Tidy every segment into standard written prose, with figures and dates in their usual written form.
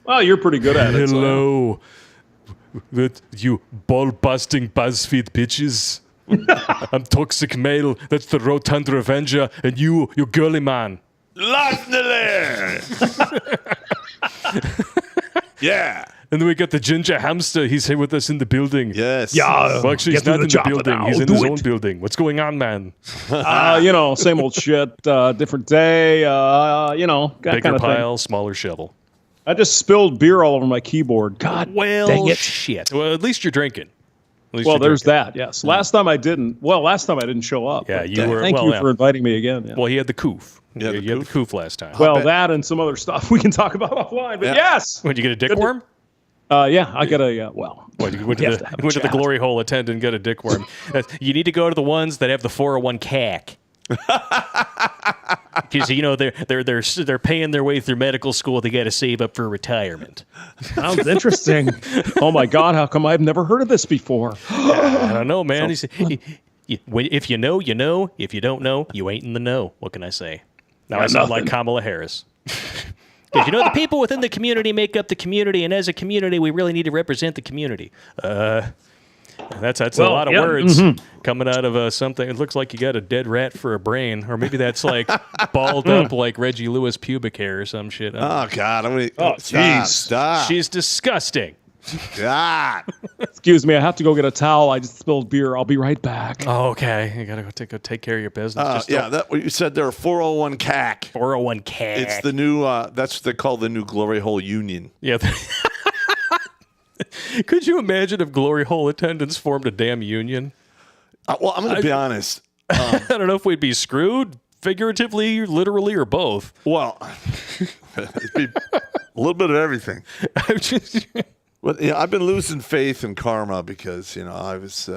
Well, you're pretty good at it. Hello, you ball-busting Buzzfeed bitches. I'm Toxic Male. That's the Rotund Revenger, and you girly man. Yeah. And then we got the Ginger Hamster. He's here with us in the building. Yes. Yeah. Well, actually, he's not in the building. He's in his own building. What's going on, man? Same old shit. Different day. That Bigger kind of pile, thing. smaller shovel. I just spilled beer all over my keyboard. God dang it. Shit. Well, at least you're drinking. Well, there's that, yes. Last time I didn't show up. Yeah, you were. Thank you for inviting me again. Yeah. Well, he had the coof. Yeah, you had the coof last time. Well, that and some other stuff we can talk about offline. But yes! Would you get a dick worm? Yeah, I got a, You went to the glory hole attendant and got a dick worm. You need to go to the ones that have the 401 CAC. Because they're paying their way through medical school. They got to save up for retirement. Sounds interesting. Oh my God! How come I've never heard of this before? I don't know, man. If you know, you know. If you don't know, you ain't in the know. What can I say? Now I sound like Kamala Harris. Because the people within the community make up the community, and as a community, we really need to represent the community. That's a lot of words coming out of something. It looks like you got a dead rat for a brain, or maybe that's like balled up like Reggie Lewis pubic hair or some shit. Oh God! Stop! She's disgusting. God! Excuse me, I have to go get a towel. I just spilled beer. I'll be right back. Oh, okay. You gotta go take care of your business. That what you said there. 401 CAC. 401 CAC. It's the new. That's what they call the new glory hole union. Yeah. Could you imagine if glory hole attendants formed a damn union? Well, I'm going to be honest. I don't know if we'd be screwed, figuratively, literally, or both. Well, it'd be a little bit of everything. But I've been losing faith in karma because I was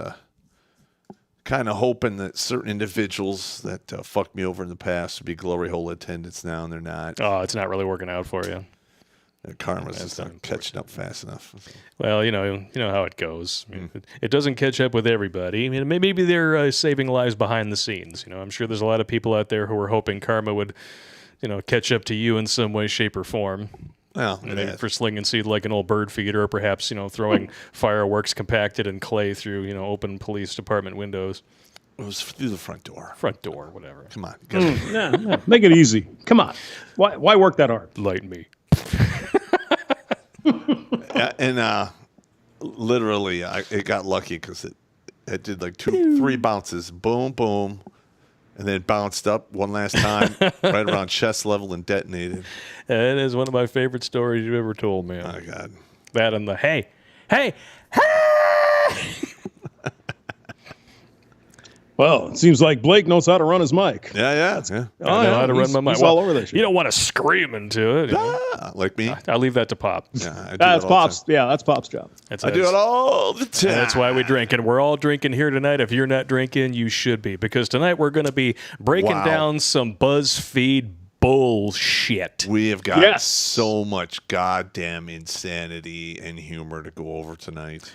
kind of hoping that certain individuals that fucked me over in the past would be glory hole attendants now, and they're not. Oh, it's not really working out for you. Karma's just not catching up fast enough. Well, you know how it goes. It doesn't catch up with everybody. I mean, maybe they're saving lives behind the scenes. I'm sure there's a lot of people out there who are hoping karma would, catch up to you in some way, shape, or form. Well, maybe for slinging seed like an old bird feeder, or perhaps throwing fireworks compacted in clay through open police department windows. It was through the front door. Front door, whatever. Come on, no, make it easy. Come on, why work that hard? Light me. And literally, it got lucky because it did like 3 bounces, boom, boom, and then it bounced up one last time, right around chest level, and detonated. That is one of my favorite stories you've ever told, man. Oh God, that and the hey. Well, it seems like Blake knows how to run his mic. Yeah. I know how to run my mic. He's all over this shit. You don't want to scream into it. Like me. I'll leave that to Pop. Yeah, that's Pop's. Yeah, that's Pop's job. I do it all the time. That's why we drink, and we're all drinking here tonight. If you're not drinking, you should be, because tonight we're going to be breaking down some Buzzfeed bullshit. We have got so much goddamn insanity and humor to go over tonight.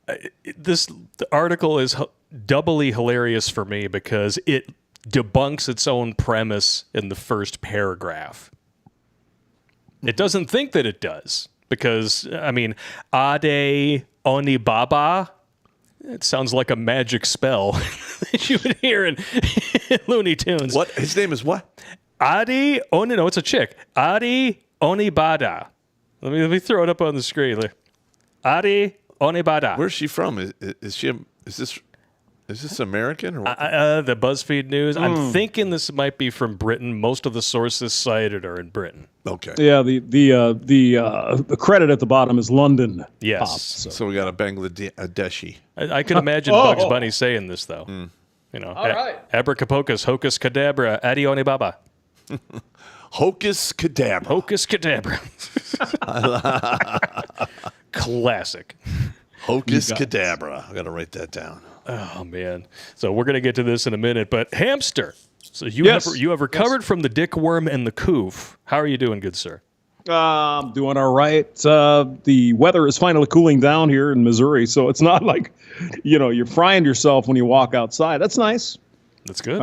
The article is doubly hilarious for me because it debunks its own premise in the first paragraph. It doesn't think that it does because, Ade Onibaba, it sounds like a magic spell that you would hear in Looney Tunes. What? His name is what? It's a chick. Adi Onibada. Let me throw it up on the screen. Adi Onibada. Where's she from? Is this American or what? The Buzzfeed News. I'm thinking this might be from Britain. Most of the sources cited are in Britain. Okay. Yeah, the credit at the bottom is London. Yes. Pop, so we got a Bangladeshi. I can imagine Bugs Bunny saying this though. All right. Abracapocus, hocus cadabra, adione baba. Hocus cadabra. Hocus cadabra. Classic. Hocus cadabra. I got to write that down. Oh man! So we're gonna get to this in a minute, but Hamster. So you have recovered from the dick worm and the coof. How are you doing, good sir? I'm doing all right. The weather is finally cooling down here in Missouri, so it's not like you're frying yourself when you walk outside. That's nice. That's good.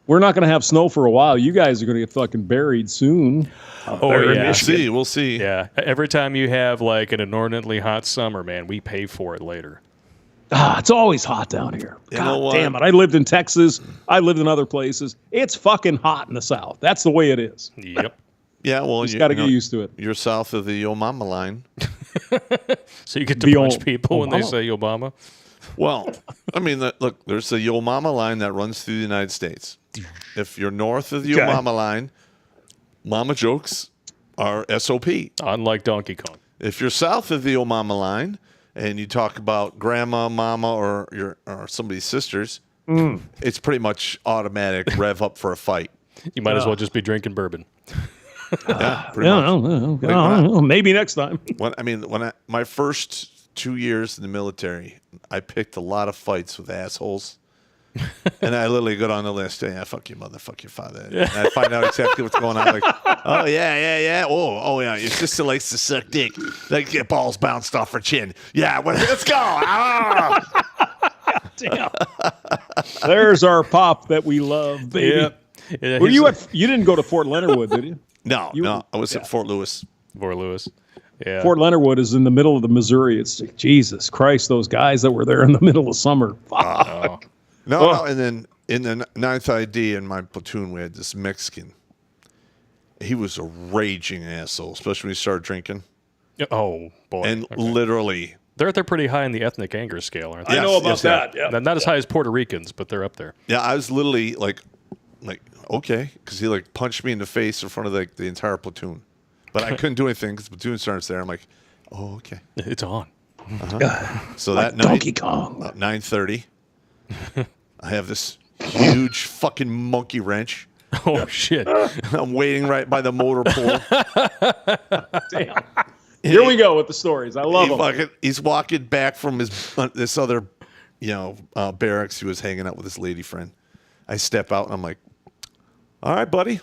We're not going to have snow for a while. You guys are going to get fucking buried soon. Yeah. We'll see. Yeah. Every time you have like an inordinately hot summer, man, we pay for it later. It's always hot down here. know God what? damn it. I lived in Texas. I lived in other places. It's fucking hot in the South. That's the way it is. Yep. Yeah, well, You got to get used to it. You're south of the Yo Mama line. So you get to punch people when they say Obama. Well, I mean, look, there's the Yo Mama line that runs through the United States. If you're north of the Yo Mama line, mama jokes are SOP. Unlike Donkey Kong. If you're south of the Yo Mama line and you talk about grandma, mama, or somebody's sisters, it's pretty much automatic rev up for a fight. You might as well just be drinking bourbon. Yeah, pretty much. Maybe next time. My first 2 years in the military, I picked a lot of fights with assholes. And I literally go down the list. Yeah, fuck your mother, fuck your father. And I find out exactly what's going on. Like, oh, yeah. Oh, yeah. Your sister likes to suck dick. Like, get balls bounced off her chin. Yeah, let's go. Damn. There's our pop that we love, baby. Yeah. Were you didn't go to Fort Leonard Wood, did you? No. I was at Fort Lewis. Fort Lewis. Yeah. Fort Leonard Wood is in the middle of the Missouri. It's Jesus Christ, those guys that were there in the middle of summer. Fuck. No, and then in the 9th ID in my platoon, we had this Mexican. He was a raging asshole, especially when he started drinking. Oh, boy. And literally... They're pretty high in the ethnic anger scale, aren't they? I know about that. Yeah. Not as high as Puerto Ricans, but they're up there. Yeah, I was literally like okay, because he like punched me in the face in front of the entire platoon. But I couldn't do anything because the platoon sergeant's there. I'm like, oh, okay. It's on. So that night, Donkey Kong. about 9:30, I have this huge fucking monkey wrench. Oh, shit. I'm waiting right by the motor pool. Damn. Here we go with the stories. I love them. He's walking back from this other, barracks. He was hanging out with his lady friend. I step out and I'm like, all right, buddy,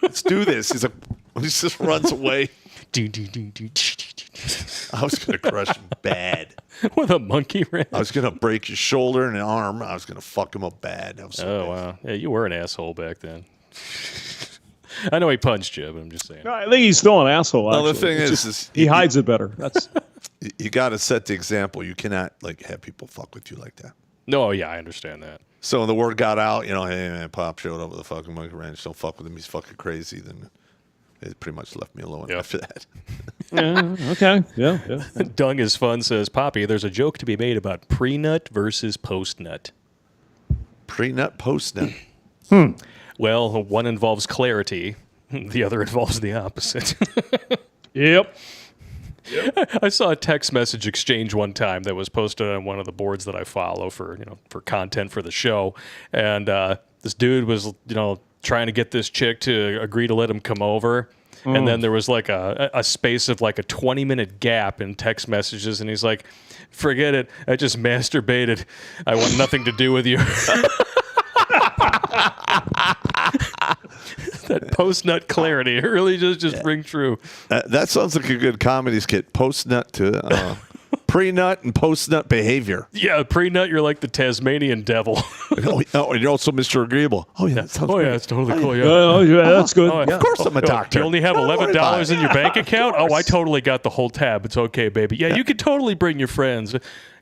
let's do this. He's like, he just runs away. I was going to crush him bad. With a monkey wrench? I was going to break his shoulder and an arm. I was going to fuck him up bad. That was so bad. Wow. Yeah, you were an asshole back then. I know he punched you, but I'm just saying. No, I think he's still an asshole. Well, the actually. thing It's is just, he hides it better. That's you got to set the example. You cannot have people fuck with you like that. No, yeah, I understand that. So when the word got out, hey man, Pop showed up with a fucking monkey wrench. Don't fuck with him. He's fucking crazy. Then it pretty much left me alone after that. yeah, okay. Yeah. Dung is fun says, Poppy, there's a joke to be made about pre-nut versus post-nut. Pre-nut, post-nut. Well, one involves clarity. The other involves the opposite. Yep. I saw a text message exchange one time that was posted on one of the boards that I follow for content for the show, and this dude was trying to get this chick to agree to let him come over, and then there was like a space of like a 20-minute gap in text messages, and he's like, "Forget it, I just masturbated. I want nothing to do with you." That post-nut clarity, it really just ring true. That sounds like a good comedy skit. Post-nut to pre-nut and post-nut behavior. Yeah, pre-nut, you're like the Tasmanian devil. And you're also Mr. Agreeable. Oh, yeah, that sounds great. Yeah, it's totally cool. Yeah. Oh, yeah, that's good. Oh, Yeah. Of course I'm a doctor. You only have $11 in your bank account? Of course. Oh, I totally got the whole tab. It's okay, baby. Yeah, you could totally bring your friends.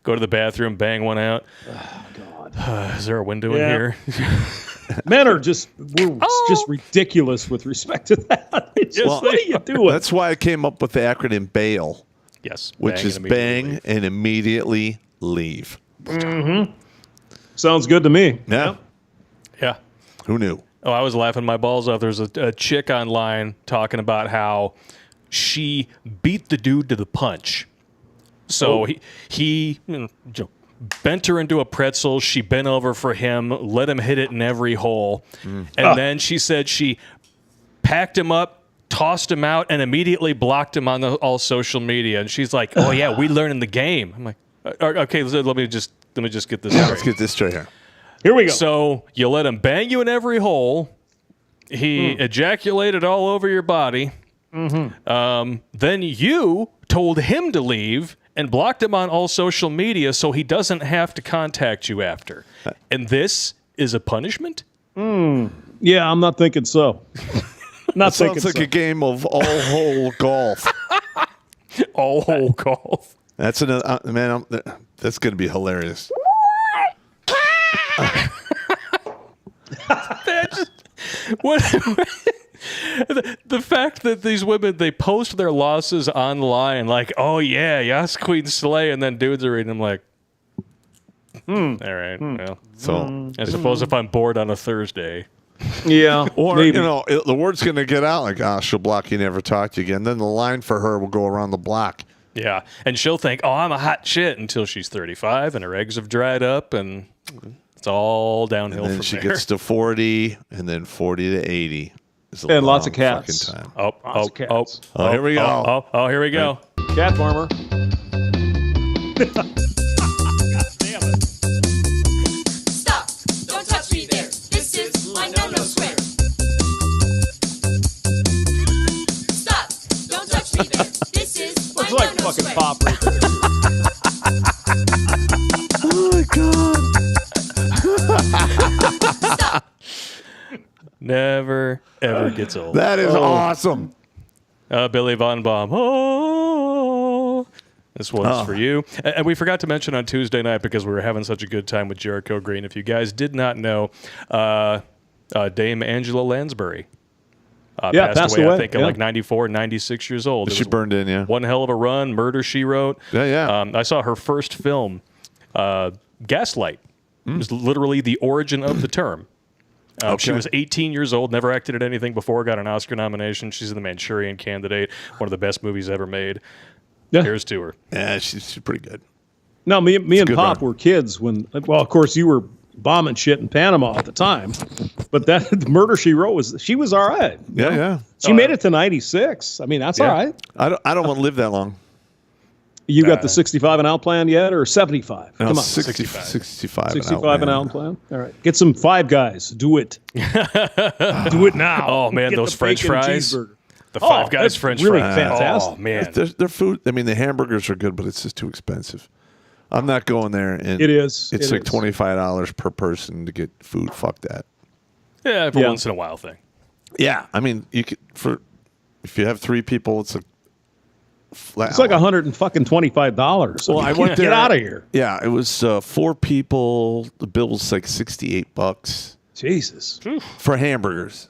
Go to the bathroom, bang one out. Oh, God. Is there a window in here? Men are just ridiculous with respect to that. It's just, what are you doing? That's why I came up with the acronym BAIL. Yes. Which is bang and immediately leave. Mm-hmm. Sounds good to me. Yeah. Yeah. Who knew? Oh, I was laughing my balls off. There's a chick online talking about how she beat the dude to the punch. So he bent her into a pretzel. She bent over for him, let him hit it in every hole. And then she said she packed him up, tossed him out, and immediately blocked him on all social media. And she's like, "Oh yeah, we learning the game." I'm like, "Okay, let me just get this straight." Let's get this straight here. Here we go. So you let him bang you in every hole. He ejaculated all over your body. Then you told him to leave and blocked him on all social media so he doesn't have to contact you after. And this is a punishment? Yeah, I'm not thinking so. Not thinking Sounds like so. a game of all-hole golf. All-hole golf. That's another man. That's going to be hilarious. What? The fact that these women, they post their losses online like, oh yeah, yes, Queen Slay, and then dudes are reading them like, all right, well. So I suppose if I'm bored on a Thursday. Yeah, or maybe. the word's going to get out like, she'll block you, never talk to you again. Then the line for her will go around the block. Yeah, and she'll think, oh, I'm a hot shit until she's 35 and her eggs have dried up and it's all downhill And then from she there. gets to 40, and then 40 to 80. And lots of cats. Time. Oh, cats. Here we go. Oh, here we go. Cat farmer. God damn it. Stop! Don't touch me there. This is my no-no square. Stop! Don't touch me there. This is my Looks like no-no fucking square. pop right there. Oh my god! Stop! Never, ever gets old. That is awesome. Billy Von Baum. Oh, this one's for you. And we forgot to mention on Tuesday night, because we were having such a good time with Jericho Green. If you guys did not know, Dame Angela Lansbury passed away, I think, at like 94, 96 years old. She burned in, yeah. One hell of a run. Murder, She Wrote. Yeah. I saw her first film, Gaslight. It was literally the origin of the term. She was 18 years old, never acted in anything before, got an Oscar nomination. She's in The Manchurian Candidate, one of the best movies ever made. Yeah. Here's to her. Yeah, she's pretty good. No, me and good Pop run. were kids when, well, of course, you were bombing shit in Panama at the time. But that the Murder, She Wrote, she was all right. Yeah. She made it to 96. I mean, that's all right. I don't want to live that long. You got the 65 and out plan yet, or 75? No, Come on. 65. 65 and out plan. All right. Get some Five Guys. Do it. Do it now. Oh, man, Get those the French bacon fries. cheeseburger. The Five Guys that's French really fries. fantastic. Oh, man. Their food, I mean, the hamburgers are good, but it's just too expensive. I'm not going there. And It is. It's It like is. $25 per person to get food. Fuck that. Yeah, for Yeah. once in a while thing. Yeah, I mean, you could if you have 3 people, it's a flat. It's like $125. Well, I went there. Get out of here. Yeah, it was 4 people. The bill was like $68 Jesus. for hamburgers.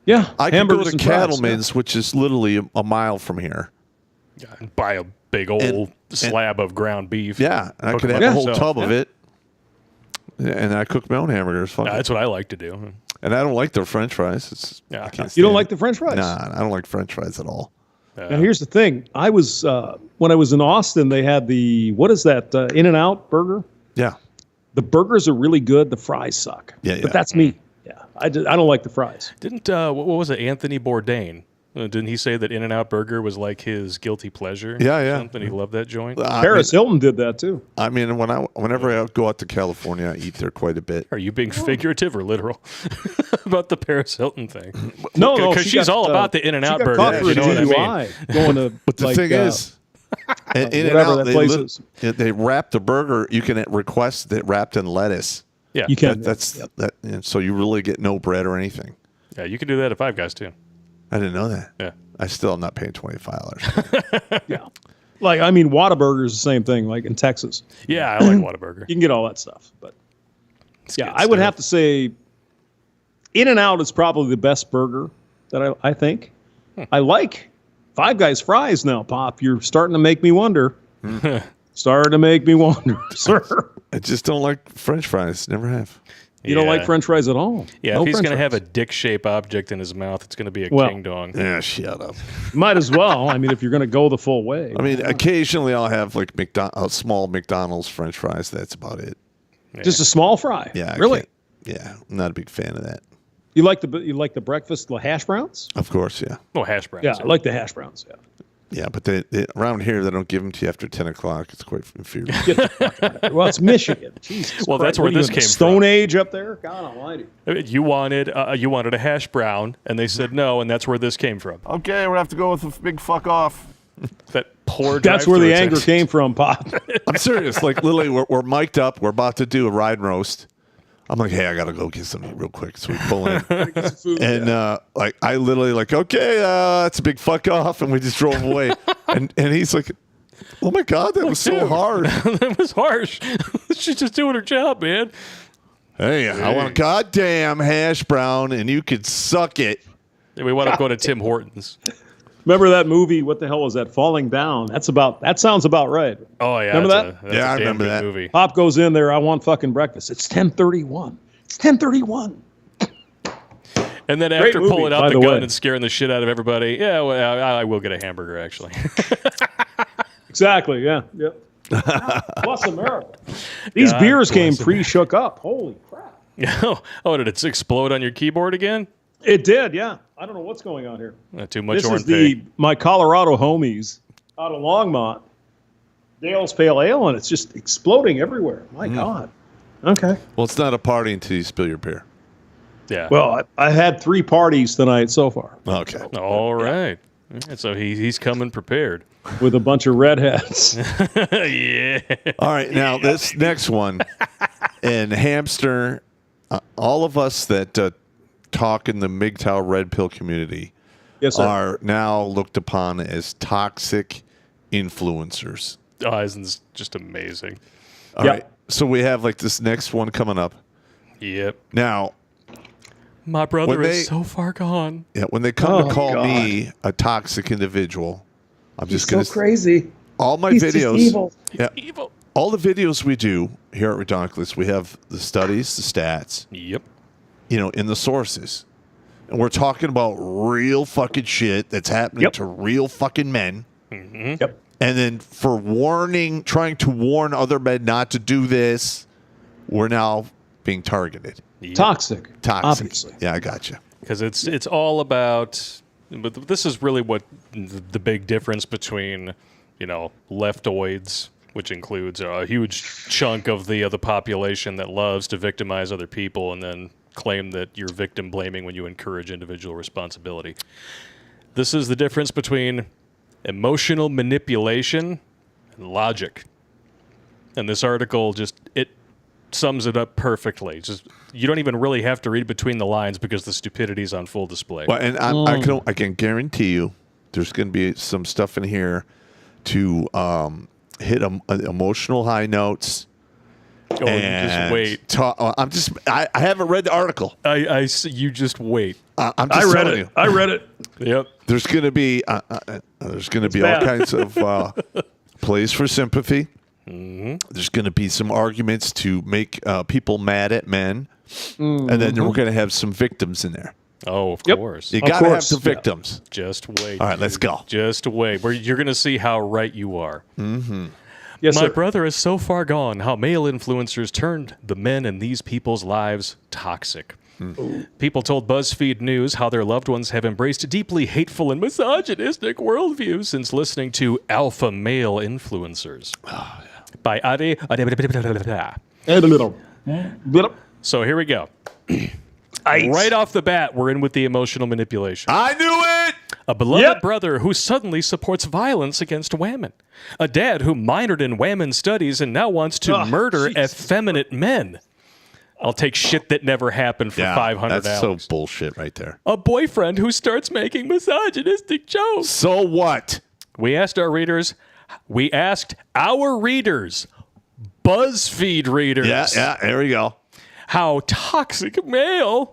Yeah. I could go hamburgers to and fries, Cattleman's, which is literally a mile from here. And buy a big old slab of ground beef. Yeah, and I Cook could them have a up whole yourself. tub of it. And I cook my own hamburgers. Fuck it. That's what I like to do. And I don't like their French fries. Yeah. I can't You don't stand like it. the French fries? Nah, I don't like French fries at all. Now, here's the thing. I was, when I was in Austin, they had what is that, In-N-Out burger? Yeah. The burgers are really good. The fries suck. Yeah. But that's me. Yeah. I don't like the fries. Didn't, what was it, Anthony Bourdain? Didn't he say that In-N-Out Burger was like his guilty pleasure? Yeah, or yeah. Something? He loved that joint? Paris Hilton did that too. I mean, whenever I go out to California, I eat there quite a bit. Are you being figurative or literal about the Paris Hilton thing? No, Because she's all about the In-N-Out she got burger, caught if for you a know what I mean. DUI going to, But the thing is, in whatever and out, that place is. they wrap the burger. You can request it wrapped in lettuce. Yeah. You can. That. And so you really get no bread or anything. Yeah, you can do that at Five Guys, too. I didn't know that. Yeah. I still am not paying $25. Yeah. Like, I mean, Whataburger is the same thing, like in Texas. Yeah, I like Whataburger. You can get all that stuff. But yeah, good I would stuff. have to say In-N-Out is probably the best burger that I think. I like Five Guys fries now, Pop. You're starting to make me wonder. Starting to make me wonder, sir. I just don't like French fries. Never have. You don't like French fries at all. Yeah, No if he's French going to have a fries. dick-shaped object in his mouth, it's going to be a Well, king dong. Yeah, shut up. Might as well. I mean, if you're going to go the full way. I mean, occasionally I'll have like a small McDonald's French fries. That's about it. Just a small fry. Yeah. I Really? can't- Yeah, I'm not a big fan of that. You like the breakfast, the hash browns? Of course, yeah. Oh, hash browns. Yeah, I like the hash browns. Yeah. Yeah, but around here they don't give them to you after 10 o'clock. It's quite infuriating. Get the fuck out of here. Well, it's Michigan. Jesus Well, that's Christ. where What are you this in the came Stone from. Age up there? God almighty. You wanted a hash brown, and they said no, and that's where this came from. Okay, we'll have to go with a big fuck off. That poor That's where the drive-thru anger came from, Pop. I'm serious. Like, literally, we're mic'd up. We're about to do a ride roast. I'm like, hey, I gotta go get something real quick. So we pull in, and like I literally like, okay, that's a big fuck off, and we just drove away. and he's like, oh my god, that was so hard. That was harsh. She's just doing her job, man. Hey, I want a goddamn hash brown, and you could suck it. We want to go to Tim Hortons. Remember that movie? What the hell was that? Falling Down. That sounds about right. Oh yeah, remember that? That's Yeah, a I damn remember good that. movie. Pop goes in there. I want fucking breakfast. It's 10:31. It's 10:31. And then after movie, pulling by out the the gun way. and scaring the shit out of everybody, yeah, well, I will get a hamburger actually. Exactly. Yeah. Yep. Plus America. These God beers came bless pre-shook up. Holy crap! Oh, did it explode on your keyboard again? It did. Yeah. I don't know what's going on here. Too much This orange. is my Colorado homies out of Longmont. Dale's Pale Ale, and it's just exploding everywhere. My God. Okay. Well, it's not a party until you spill your beer. Yeah. Well, I had 3 parties tonight so far Okay. All right. Yeah, so he's coming prepared. with a bunch of redheads. Yeah. All right, now this next one, and Hamster, all of us that talk in the MGTOW Red Pill community Yes, sir. are now looked upon as toxic influencers. Oh, isn't just amazing? All Yep. right, so we have like this next one coming up. Yep. Now, My brother When is so far gone. yeah, when they come to Oh, call God. me a toxic individual, I'm just so going to crazy. all my He's videos. just evil. Yeah, Evil. all the videos we do here at Redonkulous, we have the studies, the stats, Yep. in the sources. And we're talking about real fucking shit that's happening Yep. to real fucking men. Yep. And then for trying to warn other men not to do this, we're now being targeted. Toxic. Toxic. Obviously. Yeah, I got you. Because it's all about, but this is really what the big difference between, leftoids, which includes a huge chunk of the population that loves to victimize other people and then claim that you're victim blaming when you encourage individual responsibility. This is the difference between emotional manipulation and logic. And this article it sums it up perfectly. Just you don't even really have to read between the lines because the stupidity is on full display. Well, and I can guarantee you there's going to be some stuff in here to hit emotional high notes. Oh, you just wait. I haven't read the article. You just wait. I'm just telling you. I read it. Yep. There's going to be all bad. kinds of plays for sympathy. Mm-hmm. There's going to be some arguments to make people mad at men, and then we're going to have some victims in there. Oh, of Yep. course. You Of got to have course, some yeah. victims. Just wait. All right, let's go. Just wait. You're going to see how right you are. Yes, My sir. brother is so far gone. How male influencers turned the men in these people's lives toxic. People told BuzzFeed News how their loved ones have embraced deeply hateful and misogynistic worldviews since listening to alpha male influencers. By Ade. And a little. So here we go. Right off the bat, we're in with the emotional manipulation. I knew it. A beloved Yep. brother who suddenly supports violence against women. A dad who minored in women studies and now wants to Oh, murder Jesus. effeminate men. I'll take shit that never happened for $500. That's so bullshit right there. A boyfriend who starts making misogynistic jokes. So what? We asked our readers, BuzzFeed readers, Yeah, there we go. how toxic male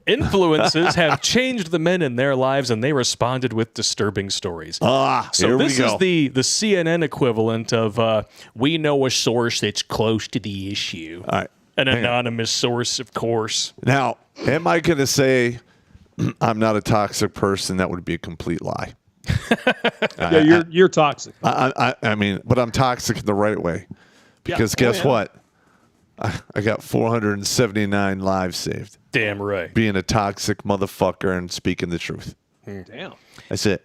influences have changed the men in their lives, and they responded with disturbing stories. So So here this we go. is the CNN equivalent of we know a source that's close to the issue. All right. An hang on. anonymous source, of course. Now, am I going to say I'm not a toxic person? That would be a complete lie. Yeah, you're toxic. I mean, but I'm toxic in the right way. Because guess what? I got 479 lives saved. Damn right. Being a toxic motherfucker and speaking the truth. Damn. That's it.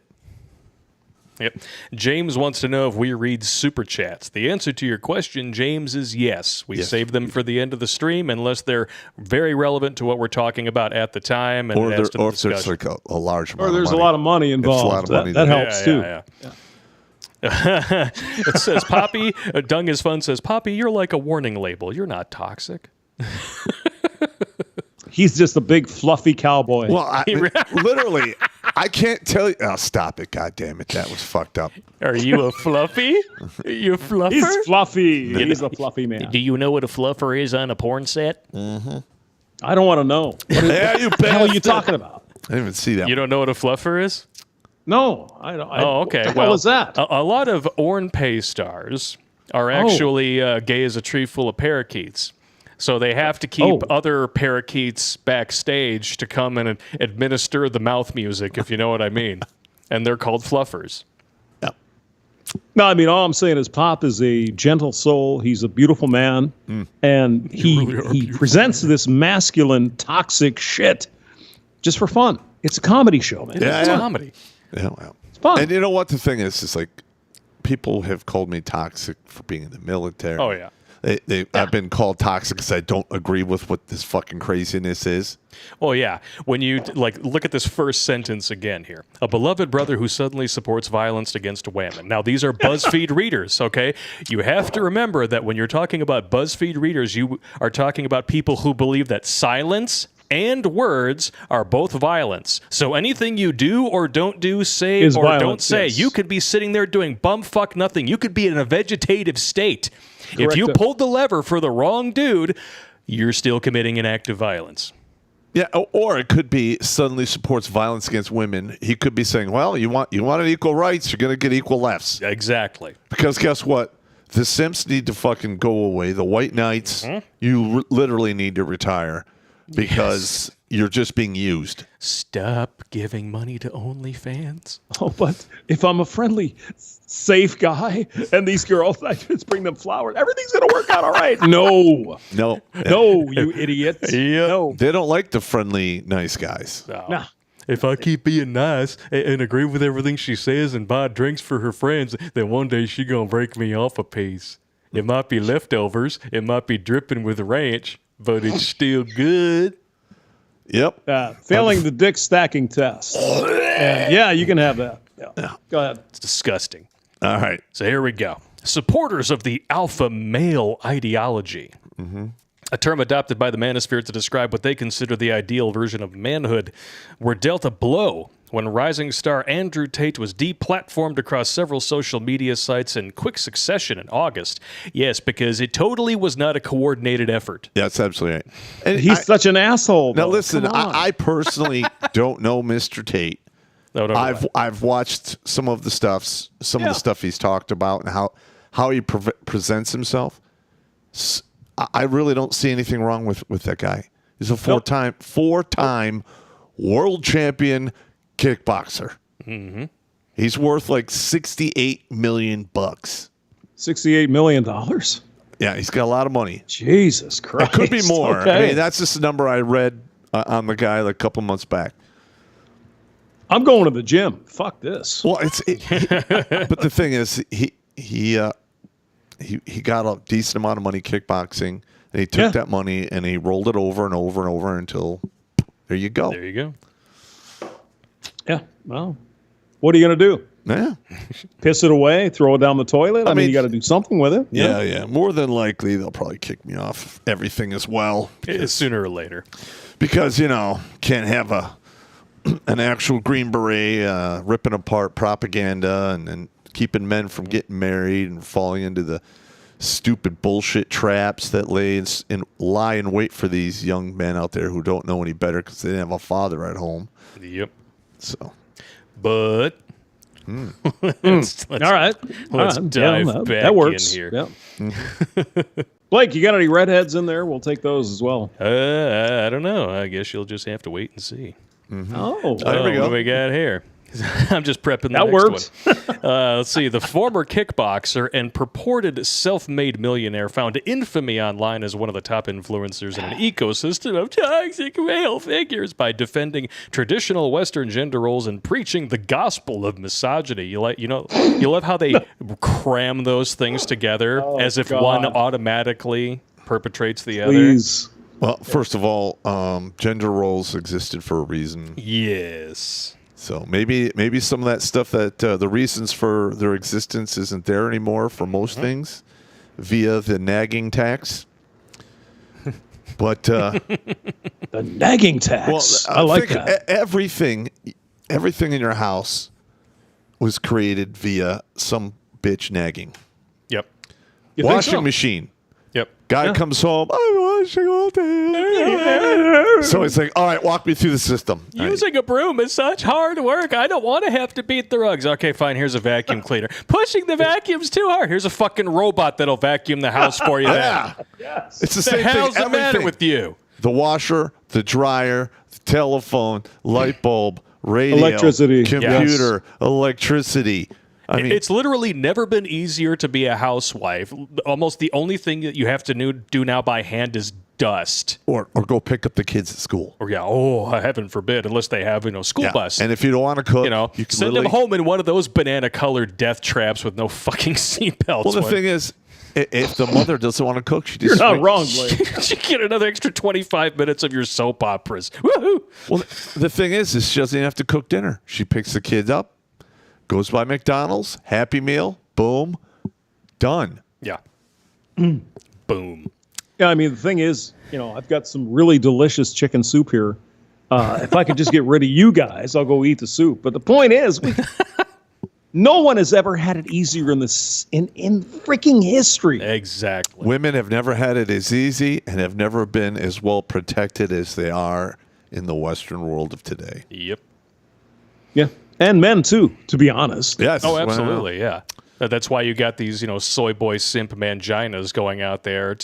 Yep. James wants to know if we read super chats. The answer to your question, James, is yes. We Yes. save them for the end of the stream unless they're very relevant to what we're talking about at the time. And Or, it adds to the or if there's discussion. like a large amount Or there's of money. a lot of money involved. lot of money that there. helps too. Yeah. It says, Poppy, Dung is Fun says, Poppy, you're like a warning label. You're not toxic. He's just a big fluffy cowboy. Well, literally, I can't tell you. Oh, stop it! God damn it, that was fucked up. Are you a fluffy? Are you a fluffer? He's fluffy. He's a fluffy man. Do you know what a fluffer is on a porn set? I don't want to know. Yeah, you What the hell are you bastard. talking about? I didn't even see that. You don't know what a fluffer is? No, I don't. Oh, okay. What the hell is that? A lot of Ornpay stars are actually gay as a tree full of parakeets. So they have to keep other parakeets backstage to come and administer the mouth music, if you know what I mean. And they're called fluffers. No, I mean, all I'm saying is Pop is a gentle soul. He's a beautiful man. And he presents this masculine, toxic shit just for fun. It's a comedy show, man. It's comedy. Yeah, well. It's fun. And you know what the thing is like people have called me toxic for being in the military. Oh, yeah. I've been called toxic because I don't agree with what this fucking craziness is. Oh, yeah. When you, look at this first sentence again here. A beloved brother who suddenly supports violence against women. Now, these are BuzzFeed readers, okay? You have to remember that when you're talking about BuzzFeed readers, you are talking about people who believe that silence and words are both violence. So anything you do or don't do, say Is or violence, don't say, yes. you could be sitting there doing bumfuck nothing. You could be in a vegetative state. If you Correct. pulled the lever for the wrong dude, you're still committing an act of violence. Yeah, or it could be suddenly supports violence against women. He could be saying, well, you want equal rights, you're going to get equal lefts. Exactly. Because guess what? The simps need to fucking go away. The white knights, you literally need to retire because you're just being used. Stop giving money to OnlyFans. Oh, but if I'm a friendly, safe guy and these girls, I just bring them flowers, everything's going to work out all right. No, No. you idiots. Yep. No. They don't like the friendly, nice guys. Nah. If I keep being nice and agree with everything she says and buy drinks for her friends, then one day she gonna break me off a piece. It might be leftovers, it might be dripping with ranch, but it's still good. Yep. Failing the dick stacking test. And yeah, you can have that. Yeah. Go ahead. It's disgusting. All right. So here we go. Supporters of the alpha male ideology. A term adopted by the manosphere to describe what they consider the ideal version of manhood, were dealt a blow when rising star Andrew Tate was deplatformed across several social media sites in quick succession in August. Yes, because it totally was not a coordinated effort. That's absolutely right. And He's such an asshole. now though. listen, Come on. I personally don't know Mr. Tate. No, no, I've watched some of the stuff he's talked about and how he presents himself. I really don't see anything wrong with that guy. He's a four-time world champion kickboxer. He's worth like $68 million. $68 million? Yeah, he's got a lot of money. Jesus Christ. It could be more. Okay. I mean, that's just a number I read on the guy like a couple months back. I'm going to the gym. Fuck this. Well, but the thing is, he got a decent amount of money kickboxing, and he took that money and he rolled it over and over and over until there you go. There you go. Yeah. Well, what are you going to do? Yeah. Piss it away? Throw it down the toilet? I mean, you got to do something with it. Yeah. More than likely, they'll probably kick me off everything as well. Sooner or later. Because, can't have an actual Green Beret ripping apart propaganda and keeping men from getting married and falling into the stupid bullshit traps that lie in wait for these young men out there who don't know any better because they didn't have a father at home. Yep. So, But let's All right. dive back that works. in here. Yeah. Blake, you got any redheads in there? We'll take those as well. I don't know. I guess you'll just have to wait and see. Oh, there we go. What do we got here? I'm just prepping the that next works. one. Let's see. The former kickboxer and purported self-made millionaire found infamy online as one of the top influencers in an ecosystem of toxic male figures by defending traditional Western gender roles and preaching the gospel of misogyny. You love how they cram those things together as if one automatically perpetrates the other. Please. well, first of all, gender roles existed for a reason. Yes. So maybe some of that stuff that the reasons for their existence isn't there anymore for most things via the nagging tax. But The nagging tax. I like think that. everything in your house was created via some bitch nagging. Yep. You think Washing so? machine. Yep. Guy comes home, I'm washing all day. So he's like, all right, walk me through the system. All right. Using a broom is such hard work. I don't want to have to beat the rugs. Okay, fine. Here's a vacuum cleaner. Pushing the vacuum's too hard. Here's a fucking robot that'll vacuum the house for you. Yeah. Yes. It's the The same hell's thing. the matter Everything. with you? The washer, the dryer, the telephone, light bulb, radio, Electricity. computer, electricity. I mean, It's literally never been easier to be a housewife. Almost the only thing that you have to do now by hand is dust. or go pick up the kids at school. Or heaven forbid, unless they have school bus. And if you don't want to cook, You can send them literally- home in one of those banana-colored death traps with no fucking seatbelts. Well, the thing is, if the mother doesn't want to cook, she You're just not wrong, Blake. you get another extra 25 minutes of your soap operas. Woohoo! Well, the thing is she doesn't even have to cook dinner. She picks the kids up, goes by McDonald's, Happy Meal, boom, done. Yeah. Boom. Yeah, I mean, the thing is, I've got some really delicious chicken soup here. If I could just get rid of you guys, I'll go eat the soup. But the point is, no one has ever had it easier in freaking history. Exactly. Women have never had it as easy and have never been as well protected as they are in the Western world of today. Yep. Yeah, and men too, to be honest. Yes. Oh, wow. absolutely, yeah. That's why you got these, soy boy simp manginas going out there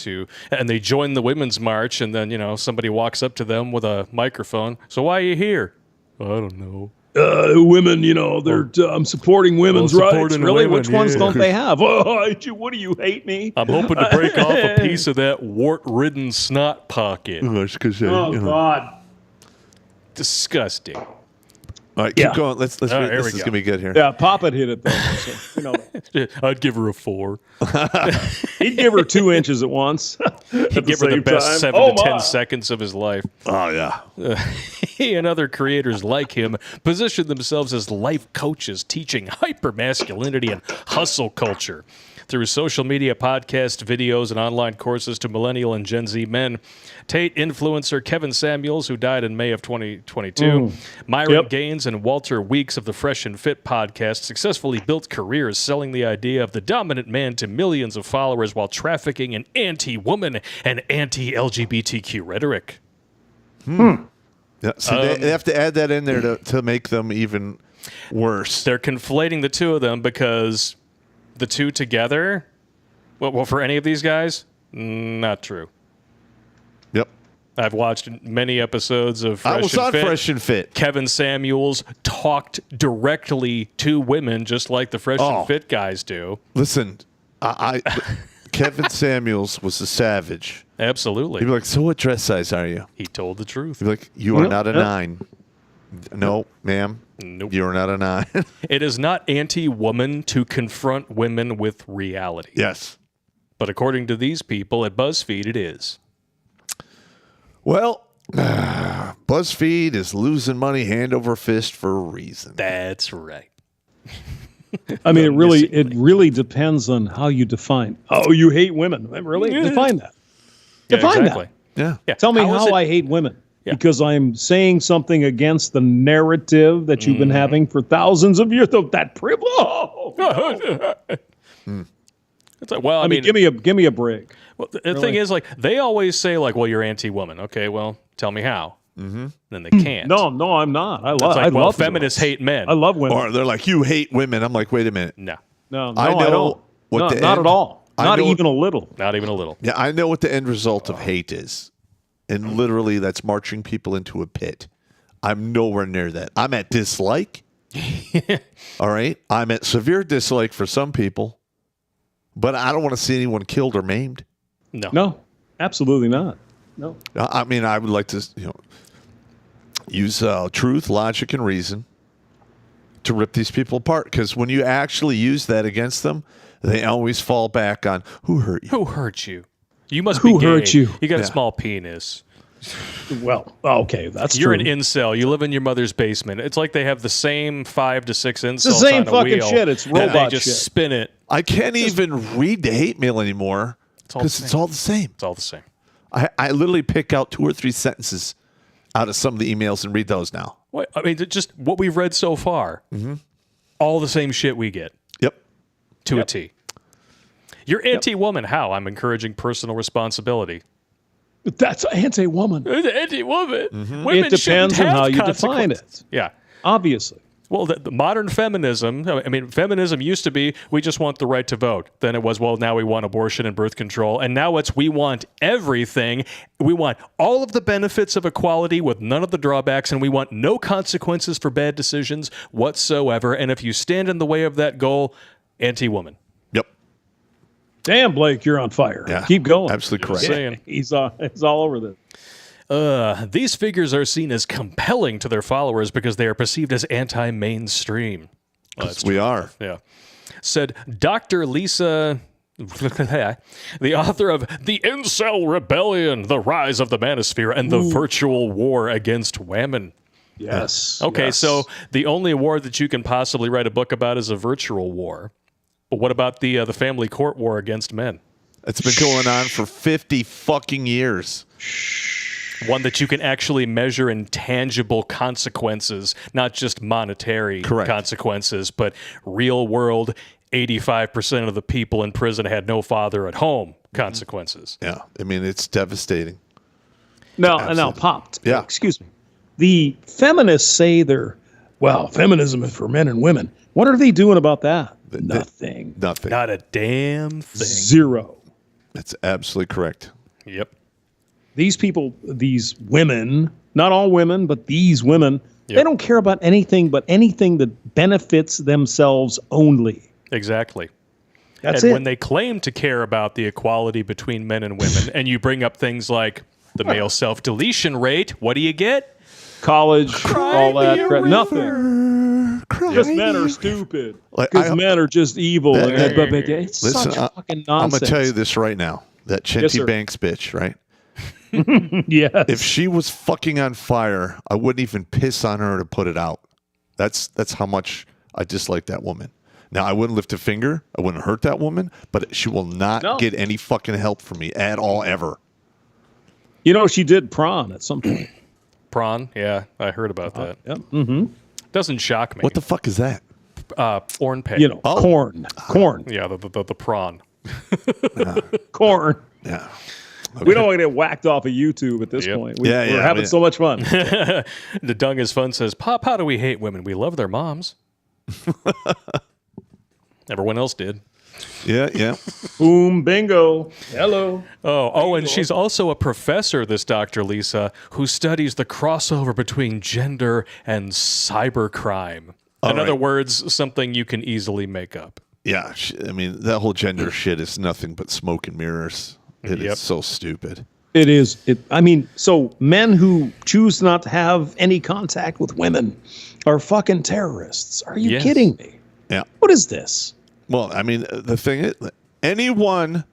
and they join the women's march, and then, somebody walks up to them with a microphone. So why are you here? I don't know. Women, I'm supporting women's rights. supporting Really? women, Which ones yeah. don't they have? What do you hate me? I'm hoping to break off a piece of that wart-ridden snot pocket. That's 'cause they, Oh, God. Disgusting. All right, keep Yeah. going. Let's here this we is go. gonna be good here. Yeah, Papa hit it, though. So, I'd give her a 4. he'd give her 2 inches at once. He'd give her the best 7 to 10 seconds of his life. Oh yeah. He and other creators like him position themselves as life coaches, teaching hypermasculinity and hustle culture. Through social media, podcasts, videos, and online courses to millennial and Gen Z men, Tate influencer Kevin Samuels, who died in May of 2022, Myron Yep. Gaines, and Walter Weeks of the Fresh and Fit podcast successfully built careers selling the idea of the dominant man to millions of followers while trafficking in anti-woman and anti-LGBTQ rhetoric. Yeah. So they have to add that in there to make them even worse. They're conflating the two of them because the two together, well, for any of these guys, not true. Yep. I've watched many episodes of Fresh I was and on Fit. Fresh and Fit. Kevin Samuels talked directly to women just like the Fresh and Fit guys do. Listen, Kevin Samuels was a savage. Absolutely. He'd be like, so what dress size are you? He told the truth. He'd be like, you are Yep, not a yep. 9. No, ma'am. Nope. You're not a 9. It is not anti-woman to confront women with reality. Yes. But according to these people at Buzzfeed, it is. Well, BuzzFeed is losing money hand over fist for a reason. That's right. I mean, it really depends on how you define. Oh, you hate women. Really? Define that. Yeah, Define exactly. Yeah. Yeah. Tell me is how it- I hate women. Yeah. Because I'm saying something against the narrative that you've been having for thousands of years. That privilege. It's like, well, I mean, give me a break. Well, the thing is, like, they always say, like, well, you're anti-woman. Okay, well, tell me how. Mm-hmm. Then they can't. No, I'm not. I love. It's like, I well, love feminists girls. hate men. I love women. Or they're like, you hate women. I'm like, wait a minute. No, No, I know don't. what No, the not end- at all. I Not know- even a little. not even a little. Yeah, I know what the end result of hate is. And literally, that's marching people into a pit. I'm nowhere near that. I'm at dislike. All right? I'm at severe dislike for some people. But I don't want to see anyone killed or maimed. No, absolutely not. No. I mean, I would like to, use truth, logic, and reason to rip these people apart. Because when you actually use that against them, they always fall back on who hurt you. Who hurt you? You must Who be gay. hurt you? You got Yeah. a small penis. Well, okay, that's You're true. an incel. You live in your mother's basement. It's like they have the same 5 to 6 insults the same on a fucking wheel, shit. It's and they robot just shit. spin it. I can't even read the hate mail anymore all the because it's all the same. It's all the same. I literally pick out 2 or 3 sentences out of some of the emails and read those now. What, I mean, just what we've read so far, all the same shit we get. Yep. To a T. You're anti-woman. How? I'm encouraging personal responsibility. That's anti-woman. Anti-woman. It depends on how you define it. Yeah. Obviously. Well, the modern feminism, I mean, feminism used to be, we just want the right to vote. Then it was, well, now we want abortion and birth control. And now it's, we want everything. We want all of the benefits of equality with none of the drawbacks, and we want no consequences for bad decisions whatsoever. And if you stand in the way of that goal, anti-woman. Yep. Damn, Blake, you're on fire. Yeah. Keep going. Absolutely correct. Saying. He's all over this. These figures are seen as compelling to their followers because they are perceived as anti-mainstream. Well, that's We true. are. Yeah. Said Dr. Lisa, the author of The Incel Rebellion, The Rise of the Manosphere, and the Virtual War Against Women. Yes. Okay, yes. so the only war that you can possibly write a book about is a virtual war. But what about the family court war against men? It's been going on for 50 fucking years. One that you can actually measure in tangible consequences, not just monetary Correct. consequences, but real world, 85% of the people in prison had no father at home consequences. Yeah. I mean, it's devastating. Now, Absolutely. popped. Yeah. Excuse me. The feminists say feminism is for men and women. What are they doing about that? Nothing. Nothing. Not a damn thing. Zero. That's absolutely correct. Yep. These people, these women, not all women, but these women, Yep. they don't care about anything but anything that benefits themselves only. Exactly. That's And it. when they claim to care about the equality between men and women, and you bring up things like the male self-deletion rate, what do you get? College, all that me a crap. Nothing. Because men are stupid. Like, Because men are just evil. It's Listen, such fucking I'm nonsense. going to tell you this right now. That Chinty Yes, sir. Banks bitch, right? Yes. If she was fucking on fire, I wouldn't even piss on her to put it out. That's how much I dislike that woman. Now, I wouldn't lift a finger. I wouldn't hurt that woman, but she will not get any fucking help from me at all, ever. You know, she did prawn at some point. Prawn? Yeah, I heard about that. Yep. Mm-hmm. Doesn't shock me. What the fuck is that? Orange pay. You know, Oh. corn. Yeah, the prawn. Corn. Yeah. We don't want to get whacked off of YouTube at this Yep. point. Yeah, We're yeah, having yeah. so much fun. The Dung is Fun says, Pop, how do we hate women? We love their moms. Everyone else did. Yeah, yeah. Boom, bingo. Hello. Oh, and she's also a professor, this Dr. Lisa, who studies the crossover between gender and cybercrime. In other words, something you can easily make up. Yeah. I mean, that whole gender shit is nothing but smoke and mirrors. It is Yep. so stupid. It is. So men who choose not to have any contact with women are fucking terrorists. Are you Yes. kidding me? Yeah. What is this? Well, I mean, the thing is, anyone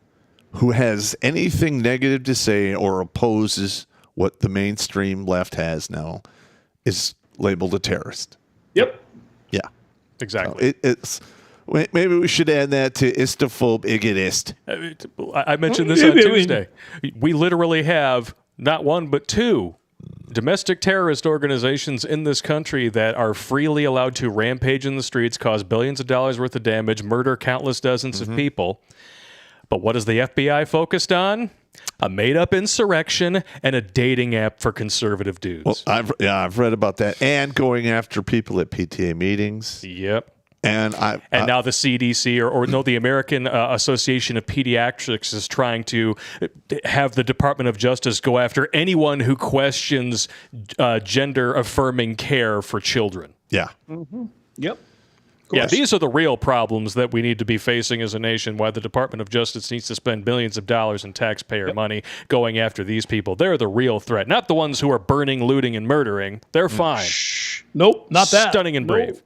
who has anything negative to say or opposes what the mainstream left has now is labeled a terrorist. Yep. Yeah. Exactly. It's maybe we should add that to istophobe igotist. I mentioned this on Tuesday. We literally have not one, but 2 domestic terrorist organizations in this country that are freely allowed to rampage in the streets, cause billions of dollars worth of damage, murder countless dozens of people. But what is the FBI focused on? A made-up insurrection and a dating app for conservative dudes. Well, I've read about that, and going after people at PTA meetings, Yep. and now the CDC the American Association of Pediatrics is trying to have the Department of Justice go after anyone who questions gender-affirming care for children. yeah, Yep. Yeah, these are the real problems that we need to be facing as a nation, why the Department of Justice needs to spend billions of dollars in taxpayer money going after these people. They're the real threat, not the ones who are burning, looting, and murdering. They're fine. Nope. Not that. Stunning and brave.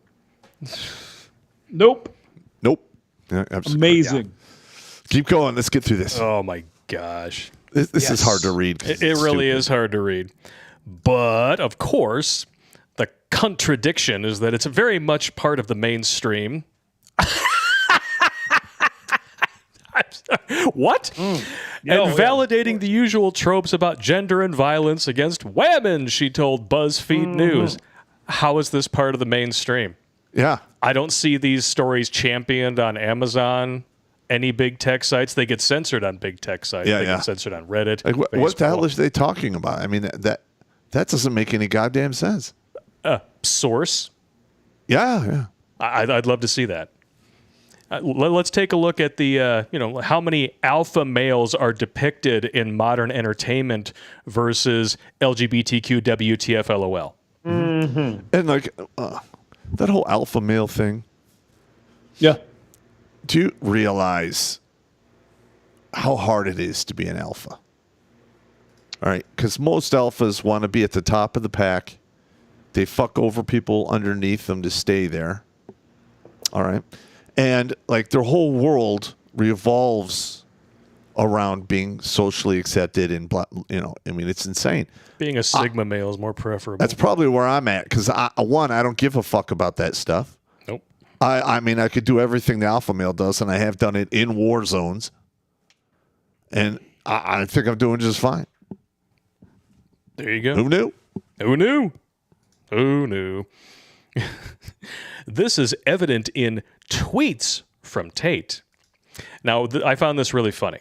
Nope. nope, yeah, absolutely. Amazing. Keep going. Let's get through this. Oh, my gosh. This is hard to read. 'cause It it's really stupid. is hard to read. But, of course, the contradiction is that it's very much part of the mainstream. What? And validating the usual tropes about gender and violence against women, she told BuzzFeed News. How is this part of the mainstream? Yeah. I don't see these stories championed on Amazon, any big tech sites. They get censored on big tech sites. They get censored on Reddit. Like, what the hell is they talking about? I mean, that doesn't make any goddamn sense. Source? Yeah. I'd love to see that. Let's take a look at the, how many alpha males are depicted in modern entertainment versus LGBTQ WTF LOL. Mm-hmm. And like that whole alpha male thing. Yeah. Do you realize how hard it is to be an alpha? All right, because most alphas want to be at the top of the pack. They fuck over people underneath them to stay there. All right. And like their whole world revolves around being socially accepted and, it's insane. Being a Sigma male is more preferable. That's probably where I'm at because, I don't give a fuck about that stuff. Nope. I mean, I could do everything the alpha male does, and I have done it in war zones. And I think I'm doing just fine. There you go. Who knew? Who knew? Who knew? This is evident in tweets from Tate. Now, I found this really funny.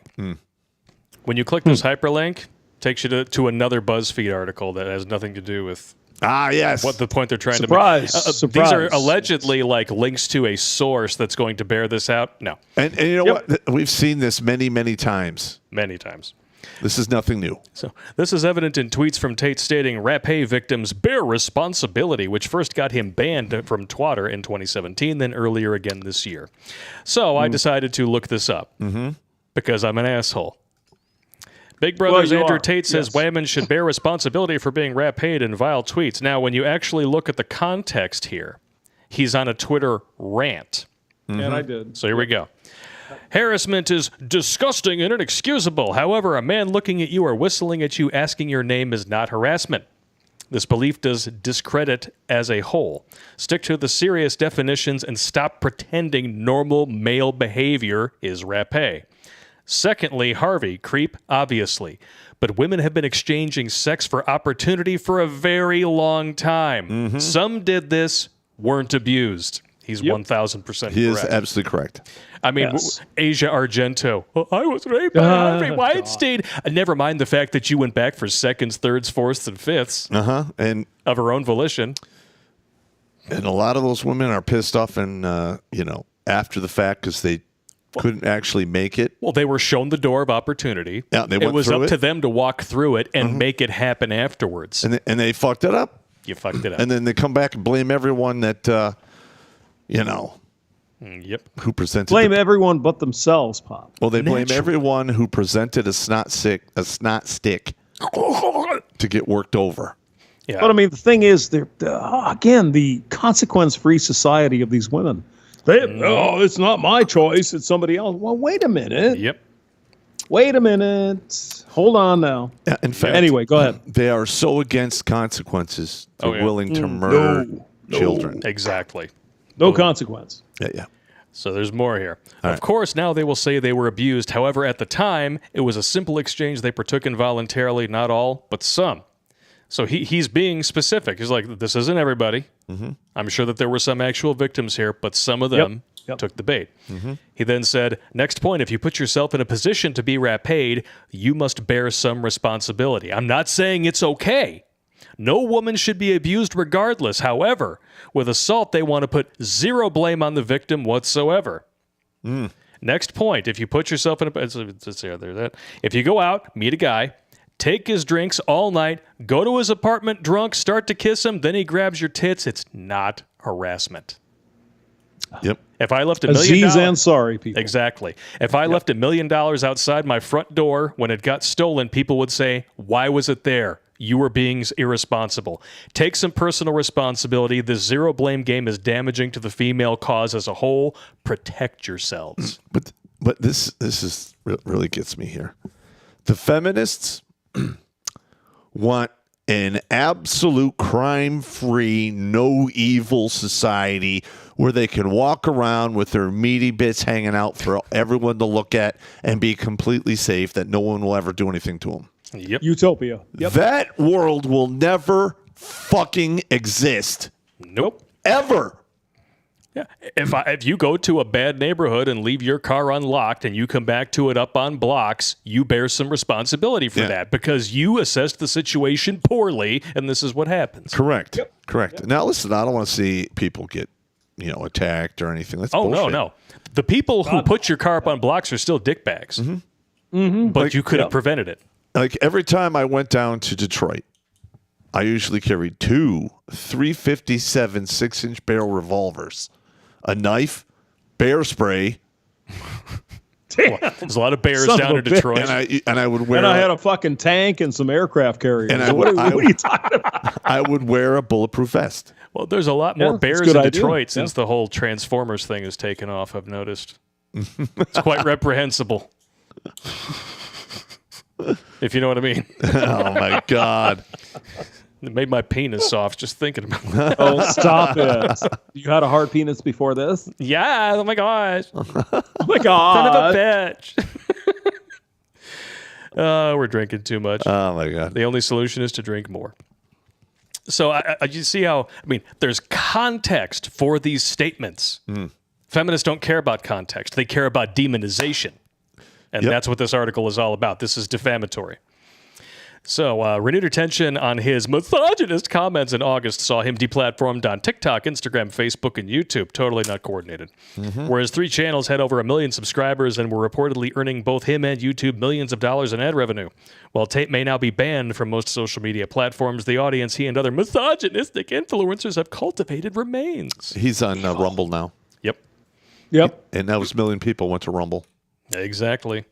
When you click this hyperlink, takes you to another BuzzFeed article that has nothing to do with yes. what the point they're trying Surprise. to make. These are allegedly like links to a source that's going to bear this out. No. And you know what? We've seen this many, many times. Many times. This is nothing new. So this is evident in tweets from Tate stating rapé victims bear responsibility, which first got him banned from Twitter in 2017, then earlier again this year. So I decided to look this up because I'm an asshole. Big Brother's Andrew Tate says women should bear responsibility for being rapéed in vile tweets. Now, when you actually look at the context here, he's on a Twitter rant. And I did. So here we go. Harassment is disgusting and inexcusable. However, a man looking at you or whistling at you asking your name is not harassment. This belief does discredit as a whole. Stick to the serious definitions and stop pretending normal male behavior is rapé. Secondly, Harvey, creep, obviously. But women have been exchanging sex for opportunity for a very long time. Some did this, weren't abused. He's 1,000% correct. He is absolutely correct. I mean, Asia Argento. I was raped by Harvey Weinstein. Never mind the fact that you went back for seconds, thirds, fourths, and fifths And of her own volition. And a lot of those women are pissed off and, after the fact because they couldn't actually make it. Well, they were shown the door of opportunity. Yeah, they went it was through up to them to walk through it and make it happen afterwards. And they fucked it up. You fucked it up. And then they come back and blame everyone that, Yep. who presented Blame everyone but themselves, Pop. Well, they blame everyone who presented a snot stick to get worked over. Yeah. But I mean, the thing is, again, the consequence-free society of these women. It's not my choice; it's somebody else. Well, wait a minute. Yep. Wait a minute. Hold on now. Yeah, in fact, anyway, go ahead. They are so against consequences, they're willing to murder children. Exactly. No consequence. Yeah. So there's more here. Of course, now they will say they were abused. However, at the time, it was a simple exchange they partook in voluntarily, not all, but some. So he's being specific. He's like, this isn't everybody. I'm sure that there were some actual victims here, but some of them took the bait. He then said, next point, if you put yourself in a position to be rapéed, you must bear some responsibility. I'm not saying it's okay. No woman should be abused regardless. However, with assault, they want to put zero blame on the victim whatsoever. Next point, if you put yourself in a... If you go out, meet a guy, take his drinks all night, go to his apartment drunk, start to kiss him, then he grabs your tits, it's not harassment. Yep. If I left $1 million... Aziz Ansari, people. Exactly. If I left $1 million outside my front door when it got stolen, people would say, why was it there? You were being irresponsible. Take some personal responsibility. This zero blame game is damaging to the female cause as a whole. Protect yourselves. But this is really gets me here. The feminists want an absolute crime-free, no evil society where they can walk around with their meaty bits hanging out for everyone to look at and be completely safe, that no one will ever do anything to them. Yep. Utopia. Yep. That world will never fucking exist. Nope. Ever. Yeah. If you go to a bad neighborhood and leave your car unlocked and you come back to it up on blocks, you bear some responsibility for that because you assessed the situation poorly, and this is what happens. Correct. Yep. Correct. Yep. Now, listen, I don't want to see people get, attacked or anything. That's bullshit. No. The people who put your car up on blocks are still dickbags. Mm-hmm. Mm-hmm. But you could have prevented it. Like every time I went down to Detroit, I usually carried 2 .357 6-inch barrel revolvers, a knife, bear spray. Damn. Well, there's a lot of bears down in Detroit. And I would wear. And I had a fucking tank and some aircraft carriers. And what are you talking about? I would wear a bulletproof vest. Well, there's a lot more bears in Detroit since the whole Transformers thing has taken off, I've noticed. It's quite reprehensible. If you know what I mean. Oh, my God. It made my penis soft just thinking about it. Oh, stop it. You had a hard penis before this? Yeah, oh my gosh. Oh my God. Son of a bitch. We're drinking too much. Oh, my God. The only solution is to drink more. So you see how, there's context for these statements. Feminists don't care about context. They care about demonization. And that's what this article is all about. This is defamatory. So, renewed attention on his misogynist comments in August saw him deplatformed on TikTok, Instagram, Facebook, and YouTube. Totally not coordinated. Whereas 3 channels had over 1 million subscribers and were reportedly earning both him and YouTube millions of dollars in ad revenue. While Tate may now be banned from most social media platforms, the audience he and other misogynistic influencers have cultivated remains. He's on Rumble now. Yep. And that was 1 million people went to Rumble. Exactly.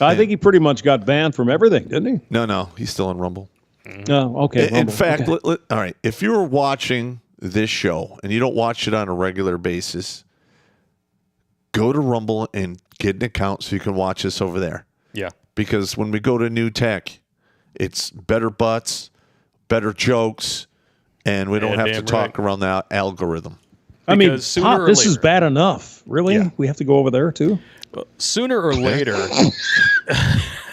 I think he pretty much got banned from everything, didn't he? No, he's still on Rumble. Oh, okay. In fact, all right, if you're watching this show and you don't watch it on a regular basis, go to Rumble and get an account so you can watch us over there. Yeah. Because when we go to new tech, it's better butts, better jokes, and we don't have to talk around that algorithm. I mean, Pop, this is bad enough. Really? Yeah. We have to go over there, too? Sooner or later,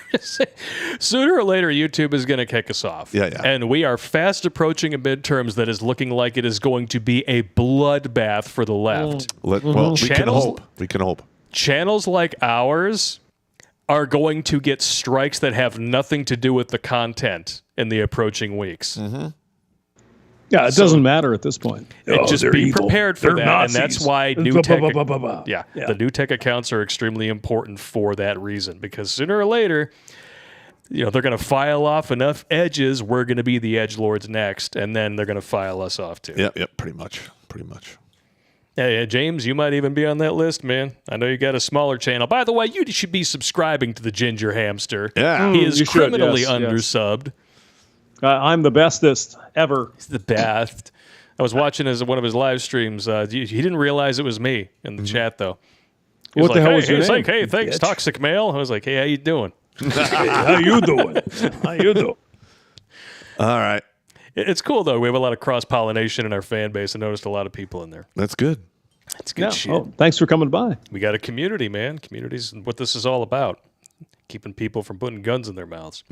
YouTube is going to kick us off. Yeah. And we are fast approaching a midterms that is looking like it is going to be a bloodbath for the left. Well, we can hope. We can hope. Channels like ours are going to get strikes that have nothing to do with the content in the approaching weeks. Yeah, it doesn't matter at this point. Just be evil. prepared for they're that, Nazis. and that's why new tech. The new tech accounts are extremely important for that reason. Because sooner or later, they're going to file off enough edges. We're going to be the edgelords next, and then they're going to file us off too. Yep, pretty much. Yeah, James, you might even be on that list, man. I know you got a smaller channel. By the way, you should be subscribing to the Ginger Hamster. Yeah, he is criminally undersubbed. Yes. I'm the bestest ever. He's the best. I was watching one of his live streams. He didn't realize it was me in the chat, though. What the hell was your name? He's like, hey, thanks, bitch. Toxic Male. I was like, hey, how you doing? How you doing? All right. It's cool, though. We have a lot of cross-pollination in our fan base. I noticed a lot of people in there. That's good. It's good shit. Oh, thanks for coming by. We got a community, man. Community's what this is all about. Keeping people from putting guns in their mouths.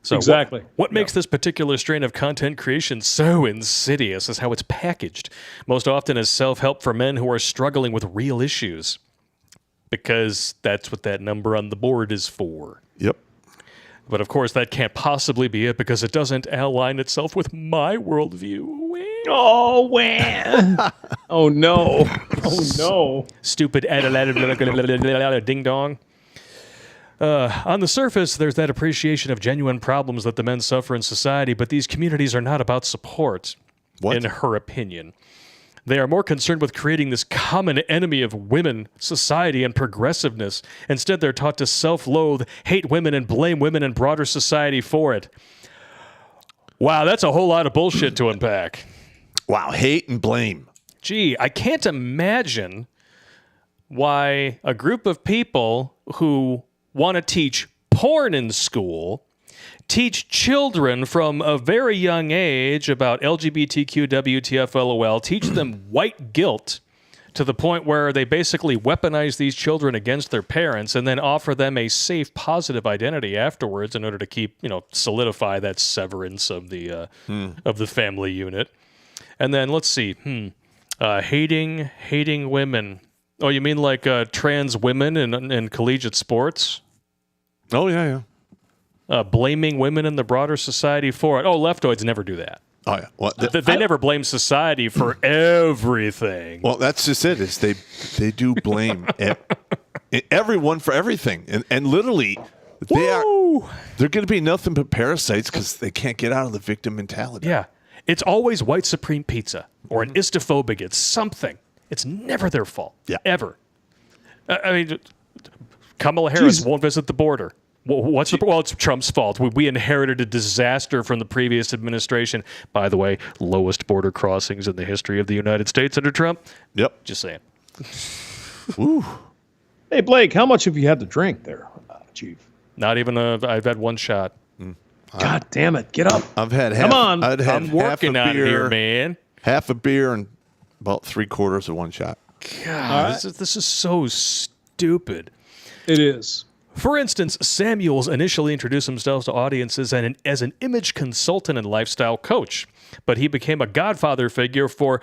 So exactly. What makes this particular strain of content creation so insidious is how it's packaged, most often as self-help for men who are struggling with real issues. Because that's what that number on the board is for. Yep. But of course, that can't possibly be it because it doesn't align itself with my worldview. Oh, man. Oh, no. Oh, no. Stupid ding dong. On the surface, there's that appreciation of genuine problems that the men suffer in society, but these communities are not about support, in her opinion. They are more concerned with creating this common enemy of women, society, and progressiveness. Instead, they're taught to self-loathe, hate women, and blame women and broader society for it. Wow, that's a whole lot of bullshit to unpack. Wow, hate and blame. Gee, I can't imagine why a group of people who want to teach porn in school, teach children from a very young age about LGBTQ, WTF, LOL, teach them white guilt to the point where they basically weaponize these children against their parents and then offer them a safe, positive identity afterwards in order to keep, solidify that severance of the family unit. And then let's see, hating women. Oh, you mean like trans women in collegiate sports? Oh, yeah. Blaming women in the broader society for it. Oh, leftoids never do that. Oh, yeah. Well, They never blame society for everything. Well, that's just it. Is they do blame everyone for everything, and literally they're going to be nothing but parasites because they can't get out of the victim mentality. Yeah, it's always white supreme pizza or an istophobic. It's something. It's never their fault. Yeah, ever. I mean, Kamala Harris won't visit the border. Well, it's Trump's fault. We inherited a disaster from the previous administration. By the way, lowest border crossings in the history of the United States under Trump. Yep. Just saying. Woo. Hey, Blake, how much have you had to drink there, Chief? Not even I've had one shot. God damn it. Get up. I've had Come on. I'm working half a on beer, here, man. Half a beer and about 3/4 of one shot. God, this is so stupid. It is. For instance, Samuels initially introduced himself to audiences as an image consultant and lifestyle coach, but he became a godfather figure for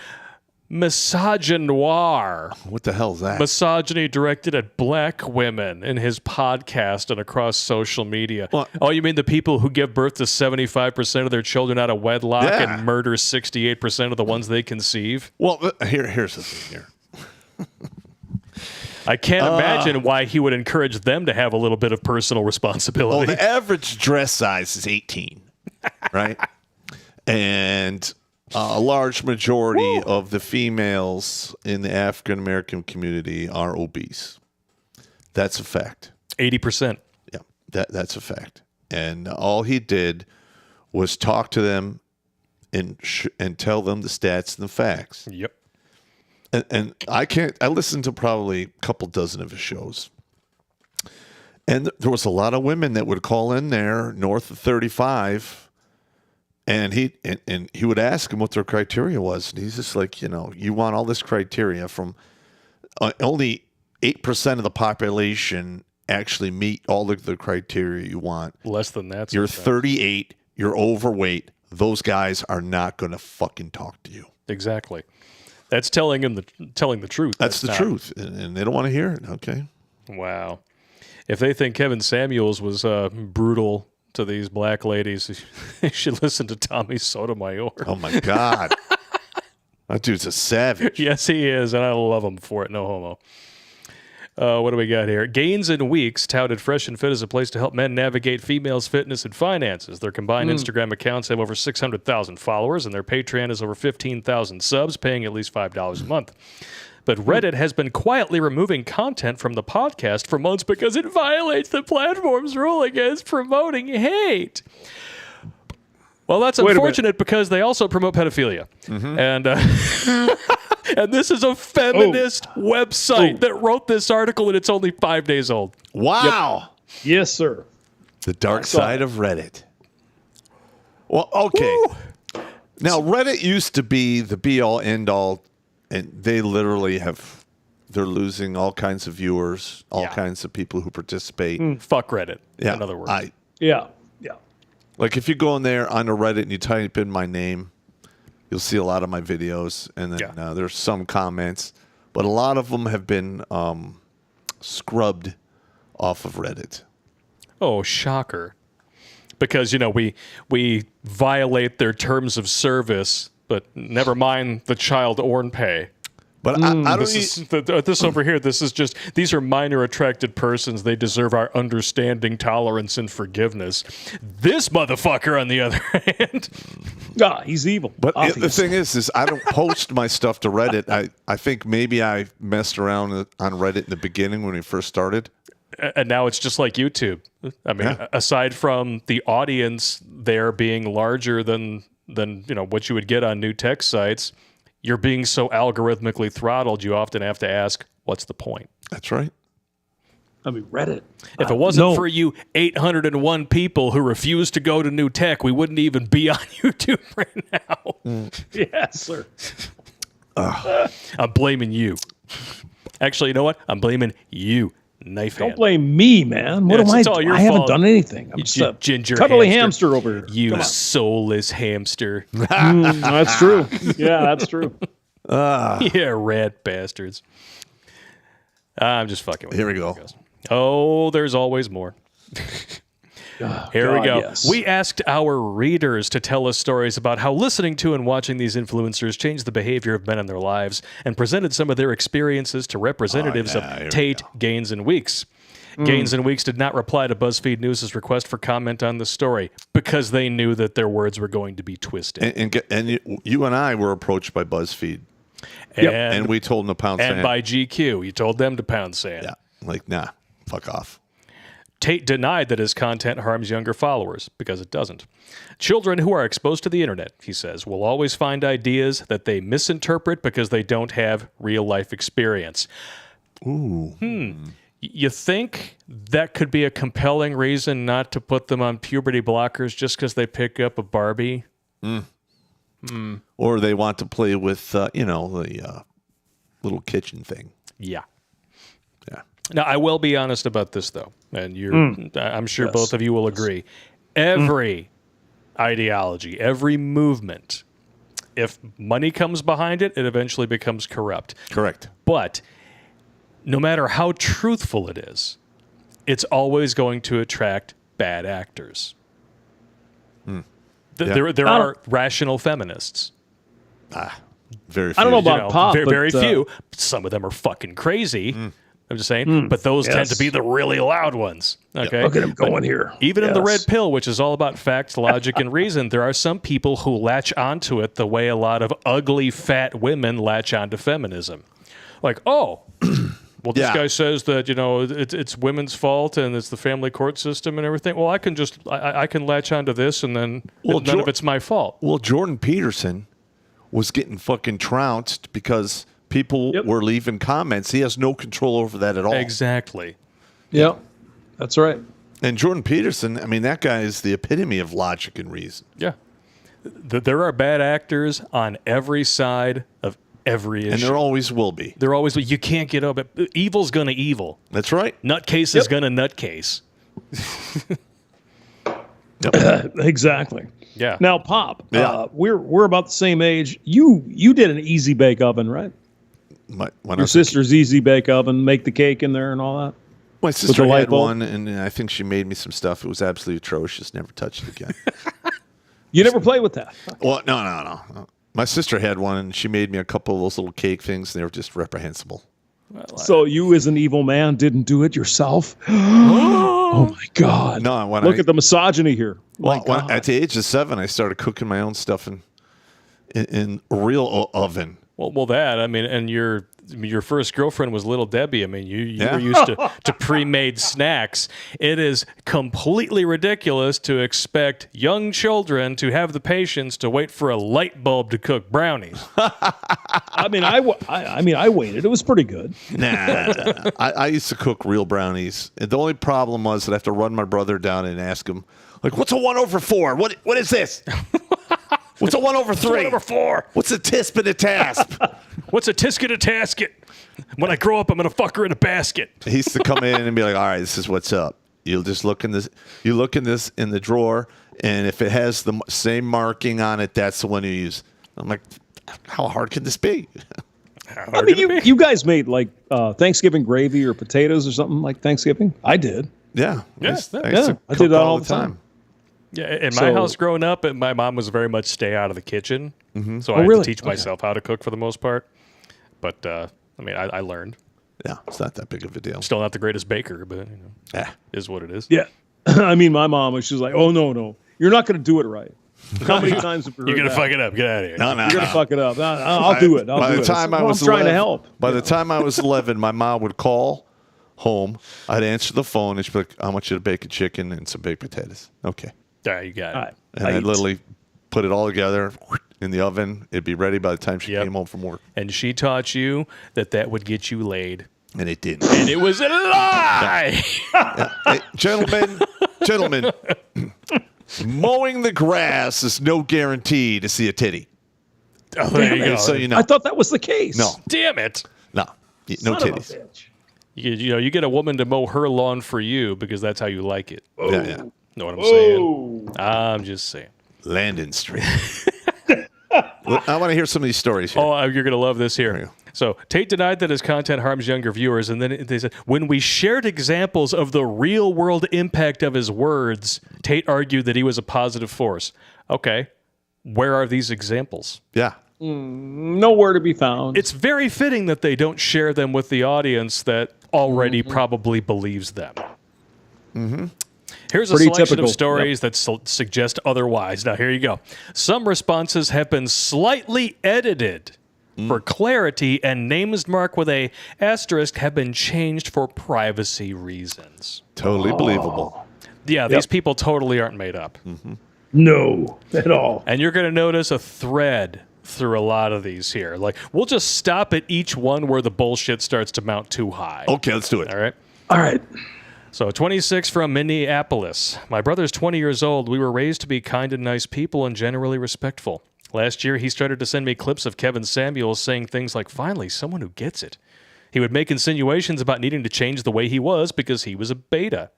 misogynoir. What the hell is that? Misogyny directed at black women in his podcast and across social media. What? Oh, you mean the people who give birth to 75% of their children out of wedlock and murder 68% of the ones they conceive? Well, here's the thing here. I can't imagine why he would encourage them to have a little bit of personal responsibility. Well, the average dress size is 18, right? And a large majority of the females in the African American community are obese. That's a fact. 80%. Yeah, that's a fact. And all he did was talk to them and tell them the stats and the facts. Yep. And I listened to probably a couple dozen of his shows. And there was a lot of women that would call in there north of 35, and he would ask them what their criteria was. And he's just like, you want all this criteria from only 8% of the population actually meet all of the criteria you want. Less than that. You're 38, you're overweight. Those guys are not going to fucking talk to you. Exactly. That's telling the truth. That's the truth, and they don't want to hear it. Okay. Wow. If they think Kevin Samuels was brutal to these black ladies, they should listen to Tommy Sotomayor. Oh my God, that dude's a savage. Yes, he is, and I love him for it. No homo. What do we got here? Gains in Weeks touted Fresh and Fit as a place to help men navigate females' fitness and finances. Their combined Instagram accounts have over 600,000 followers, and their Patreon has over 15,000 subs, paying at least $5 a month. But Reddit has been quietly removing content from the podcast for months because it violates the platform's rule against promoting hate. Well, that's unfortunate because they also promote pedophilia. And and this is a feminist website that wrote this article, and it's only 5 days old. Wow. Yep. Yes, sir. The dark side of Reddit. Well, okay. Woo. Now, Reddit used to be the be-all, end-all, and they literally they're losing all kinds of viewers, all kinds of people who participate. Fuck Reddit, yeah, in other words. Yeah. Like if you go in there on a Reddit and you type in my name, you'll see a lot of my videos, and then there's some comments, but a lot of them have been scrubbed off of Reddit. Oh, shocker. Because, we violate their terms of service, but never mind the child orn pay. But I don't this over here, these are minor attracted persons. They deserve our understanding, tolerance, and forgiveness. This motherfucker, on the other hand. He's evil. But the thing is I don't post my stuff to Reddit. I think maybe I messed around on Reddit in the beginning when we first started. And now it's just like YouTube. I mean, aside from the audience there being larger than what you would get on new tech sites, you're being so algorithmically throttled, you often have to ask, what's the point? That's right. I mean, Reddit. If it wasn't for you 801 people who refuse to go to new tech, we wouldn't even be on YouTube right now. Yes, sir. I'm blaming you. Actually, you know what? I'm blaming you, knife Don't hand. blame me, man. What am I? It's all your I haven't fault. done anything. I'm You just a ginger cuddly hamster over here. You Come on. soulless hamster. That's true. Yeah, that's true. Yeah, rat bastards. I'm just fucking with Here you. we go. Oh, there's always more. Here we God, go. yes. We asked our readers to tell us stories about how listening to and watching these influencers changed the behavior of men in their lives and presented some of their experiences to representatives here of we Tate, Gaines, and Weeks. Gaines and Weeks did not reply to BuzzFeed News' request for comment on the story because they knew that their words were going to be twisted. And you and I were approached by BuzzFeed, and we told them to pound and sand. by GQ, you told them to pound sand. Yeah, like, nah, fuck off. Tate denied that his content harms younger followers, because it doesn't. Children who are exposed to the internet, he says, will always find ideas that they misinterpret because they don't have real-life experience. Ooh. You think that could be a compelling reason not to put them on puberty blockers just because they pick up a Barbie? Or they want to play with, the little kitchen thing. Yeah. Yeah. Now, I will be honest about this, though, and I'm sure Yes. both of you will agree. Every ideology, every movement, if money comes behind it, it eventually becomes corrupt. Correct. But no matter how truthful it is, it's always going to attract bad actors. There are rational feminists. Very few. I don't know about pop, very but, few. Some of them are fucking crazy. I'm just saying. But those tend to be the really loud ones. Okay. Look at him going here. Even in the Yes. red pill, which is all about facts, logic, and reason, there are some people who latch onto it the way a lot of ugly, fat women latch onto feminism. Like, oh, well, this Yeah. guy says that, it's women's fault and it's the family court system and everything. Well, I can just, I can latch onto this and then none of it's my fault. Well, Jordan Peterson was getting fucking trounced because people were leaving comments. He has no control over that at all. Exactly. Yep. That's right. And Jordan Peterson, I mean, that guy is the epitome of logic and reason. Yeah. There are bad actors on every side of every issue. And there always will be. They're always, you can't get up. Evil's going to evil. That's right. Nutcase is going to nutcase. Exactly. Yeah. Now, Pop, Yeah. we're about the same age. You did an easy bake oven, right? When I Your was a kid- sister's easy bake oven, make the cake in there and all that. My sister light had bulb? one, and I think she made me some stuff. It was absolutely atrocious. Never touched it again. You never play with that. Well, no. My sister had one, and she made me a couple of those little cake things, and they were just reprehensible. So you, as an evil man, didn't do it yourself? Oh my God! No, Look at the misogyny here. Well, at the age of 7, I started cooking my own stuff in a real oven. Well, that, I mean, and your first girlfriend was Little Debbie. I mean, you were used to pre-made snacks. It is completely ridiculous to expect young children to have the patience to wait for a light bulb to cook brownies. I mean, I waited. It was pretty good. Nah. I used to cook real brownies. And the only problem was that I have to run my brother down and ask him, like, what's a 1/4? What is this? What's a 1/3? 1/4. What's a tisp and a tasp? What's a tisket a tasket? When I grow up, I'm going to fuck her in a basket. He used to come in and be like, all right, this is what's up. You'll just look in this. You look in this in the drawer, and if it has the same marking on it, that's the one you use. I'm like, how hard can this be? I mean, you guys made like Thanksgiving gravy or potatoes or something like Thanksgiving. I did. Yeah. Yeah, I used to I did cook that all the time. Yeah, in my So- house growing up, my mom was very much stay out of the kitchen. So I had really? to teach myself how to cook for the most part. But, I mean, I learned. Yeah, it's not that big of a deal. Still not the greatest baker, but, Ah. is what it is. Yeah. I mean, my mom, she's like, oh, no. You're not going to do it right. How many times have you heard You're going to that? fuck it up. Get out of here. No. You're going to fuck it up. I'll do it. By the time I was I'm trying 11, to help. By the time I was 11, my mom would call home. I'd answer the phone, and she'd be like, I want you to bake a chicken and some baked potatoes. Okay. All right, you got it. All right. And I'd literally put it all together in the oven. It'd be ready by the time she Yep. came home from work. And she taught you that would get you laid. And it didn't. And it was a lie. Hey, gentlemen, mowing the grass is no guarantee to see a titty. Oh, there you go. So you know. I thought that was the case. No. Damn it. No. No Son of a titties. bitch. You get a woman to mow her lawn for you because that's how you like it. Yeah. Know what I'm saying? Oh. I'm just saying. Landon Street. I want to hear some of these stories here. Oh, you're going to love this There you here. go. So Tate denied that his content harms younger viewers, and then they said, when we shared examples of the real-world impact of his words, Tate argued that he was a positive force. Okay, where are these examples? Yeah. Nowhere to be found. It's very fitting that they don't share them with the audience that already probably believes them. Here's a Pretty selection typical. of stories that suggest otherwise. Now, here you go. Some responses have been slightly edited for clarity, and names marked with a asterisk have been changed for privacy reasons. Totally believable. Yeah, these people totally aren't made up. no, at all. And you're going to notice a thread through a lot of these here. Like, we'll just stop at each one where the bullshit starts to mount too high. Okay, let's do it. All right? All right. So 26 from Minneapolis. My brother's 20 years old. We were raised to be kind and nice people and generally respectful. Last year, he started to send me clips of Kevin Samuels saying things like, finally, someone who gets it. He would make insinuations about needing to change the way he was because he was a beta.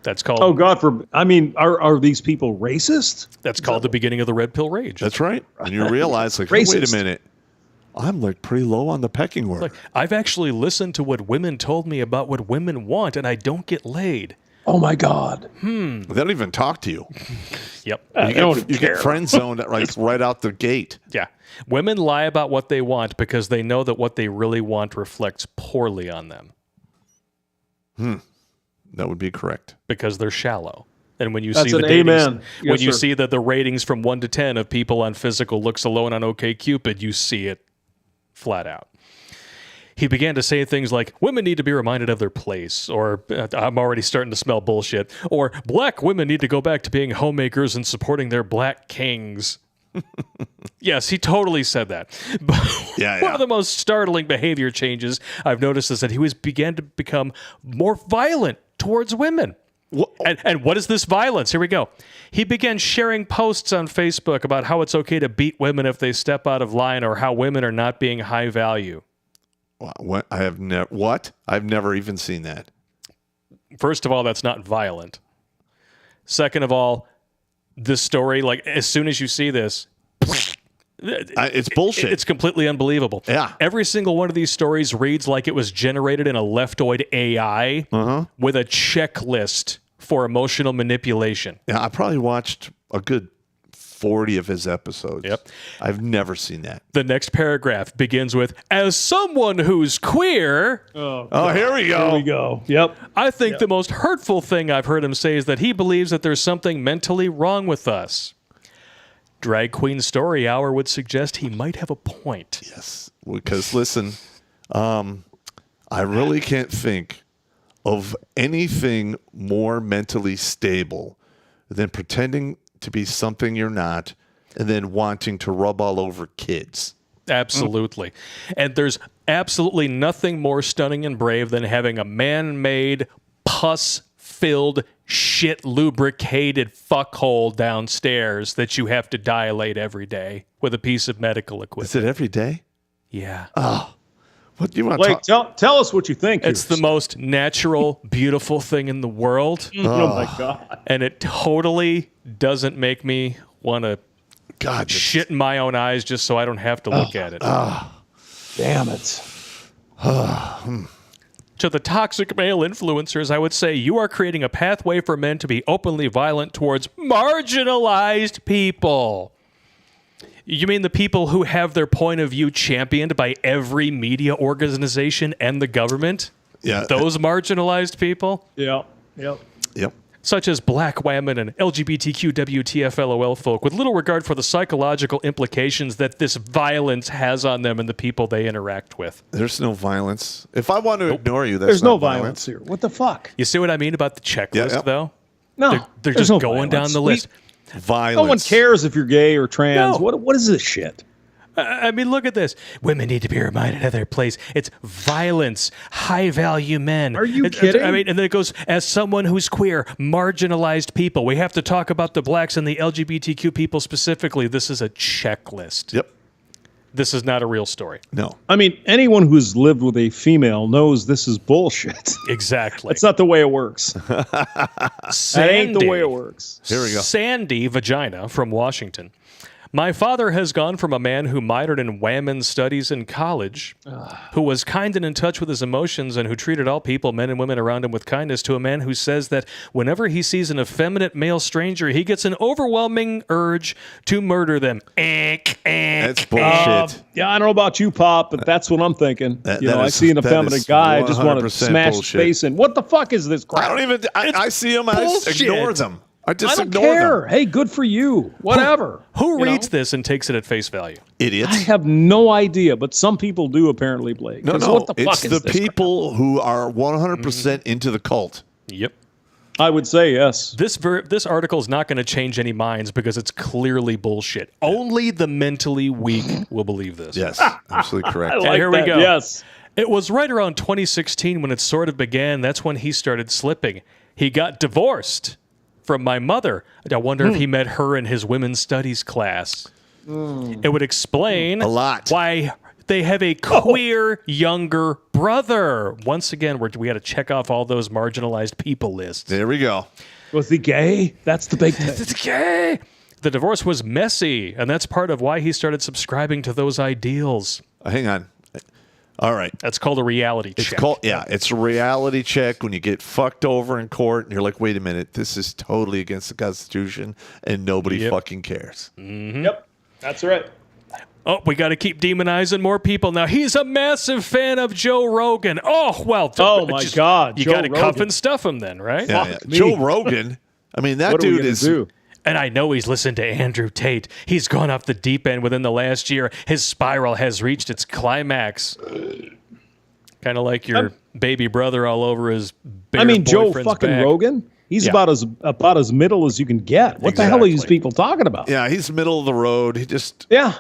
That's called Oh, God forbid. I mean, are these people racist? that's called the beginning of the red pill rage. That's right. And you realize, like, hey, wait a Racist. minute. I'm like pretty low on the pecking order. Like, I've actually listened to what women told me about what women want, and I don't get laid. Oh, my God. They don't even talk to you. Yep. You get friend zoned right out the gate. Yeah. Women lie about what they want because they know that what they really want reflects poorly on them That would be correct. because they're shallow. And when you That's see the an datings, amen. when Yes, you sir. see that the ratings from 1 to 10 of people on physical looks alone on OkCupid, you see it flat out. He began to say things like, women need to be reminded of their place, or I'm already starting to smell bullshit, or black women need to go back to being homemakers and supporting their black kings. Yes, he totally said that. But Yeah, one yeah. of the most startling behavior changes I've noticed is that he began to become more violent towards women. And what is this violence? Here we go. He began sharing posts on Facebook about how it's okay to beat women if they step out of line, or how women are not being high value. What? I've never even seen that. First of all, that's not violent. Second of all, this story, like, as soon as you see this, It's bullshit. it's completely unbelievable. Yeah. Every single one of these stories reads like it was generated in a leftoid AI with a checklist for emotional manipulation. Yeah, I probably watched a good 40 of his episodes. Yep. I've never seen that. The next paragraph begins with, as someone who's queer, Oh, here we go. There we go. Yep. I think the most hurtful thing I've heard him say is that he believes that there's something mentally wrong with us. Drag Queen Story Hour would suggest he might have a point. Yes, because listen, I really can't think of anything more mentally stable than pretending to be something you're not and then wanting to rub all over kids. Absolutely. And there's absolutely nothing more stunning and brave than having a man-made, pus-filled, shit-lubricated fuckhole downstairs that you have to dilate every day with a piece of medical equipment. Is it every day? Yeah. What do you want Blake, to talk? tell us what you think. It's the most natural, beautiful thing in the world. Oh, my God. And it totally doesn't make me want to God, shit in my own eyes just so I don't have to look at it. Damn it. To the toxic male influencers, I would say you are creating a pathway for men to be openly violent towards marginalized people. You mean the people who have their point of view championed by every media organization and the government? Yeah. Those marginalized people? Yep. Yep. Yep. Such as black women and LGBTQ WTFLOL folk, with little regard for the psychological implications that this violence has on them and the people they interact with. There's no violence. If I want to ignore you, that's There's no not violence here. What the fuck? You see what I mean about the checklist, Yeah. though? No. They're there's just no going down violence. the list. Violence. No one cares if you're gay or trans. No. What is this shit? I mean, look at this. Women need to be reminded of their place. It's violence, high-value men. Are you It's- kidding? I mean, and then it goes, as someone who's queer, marginalized people. We have to talk about the blacks and the LGBTQ people specifically. This is a checklist. Yep. this is not a real story. No. I mean, anyone who's lived with a female knows this is bullshit. Exactly. That's not the way it works. That ain't the way it works. Here we go. Sandy Vagina from Washington. My father has gone from a man who minored in women's studies in college, who was kind and in touch with his emotions and who treated all people, men and women around him with kindness, to a man who says that whenever he sees an effeminate male stranger, he gets an overwhelming urge to murder them. That's bullshit. Yeah, I don't know about you, Pop, but that's what I'm thinking. I see an effeminate guy, I just want to smash his face in. What the fuck is this crap? I don't even. I see them. I just ignore them. I just don't ignore care. them. Hey, good for you. Whatever. Who reads this and takes it at face value? Idiots. I have no idea, but some people do apparently, Blake. No. What the It's fuck the is this people who are 100% into the cult. Yep. crap? I would say yes. This article is not going to change any minds because it's clearly bullshit. Only the mentally weak will believe this. Yes, absolutely correct. I like here we that. go. Yes. It was right around 2016 when it sort of began. That's when he started slipping. He got divorced from my mother. I wonder if he met her in his women's studies class. It would explain A lot. why they have a queer younger brother. Once again, we got to check off all those marginalized people lists. There we go. Was he gay? That's the big thing. It's gay. The divorce was messy, and that's part of why he started subscribing to those ideals. Hang on. All right. That's called a reality It's check. called it's a reality check when you get fucked over in court and you're like, wait a minute, this is totally against the Constitution and nobody fucking cares. Yep. That's right. Oh, we got to keep demonizing more people. Now, he's a massive fan of Joe Rogan. Oh, well. Oh, my God, You Joe got to cuff Rogan. and stuff him then, right? Yeah. me. Joe Rogan. I mean, that What are we dude gonna is. do? And I know he's listened to Andrew Tate. He's gone off the deep end within the last year. His spiral has reached its climax. Kind of like your baby brother all over his bare Joe boyfriend's fucking back. Rogan. He's Yeah. about as middle as you can get. What the hell are these Exactly. people talking about? Yeah, he's middle of the road. He just. Yeah.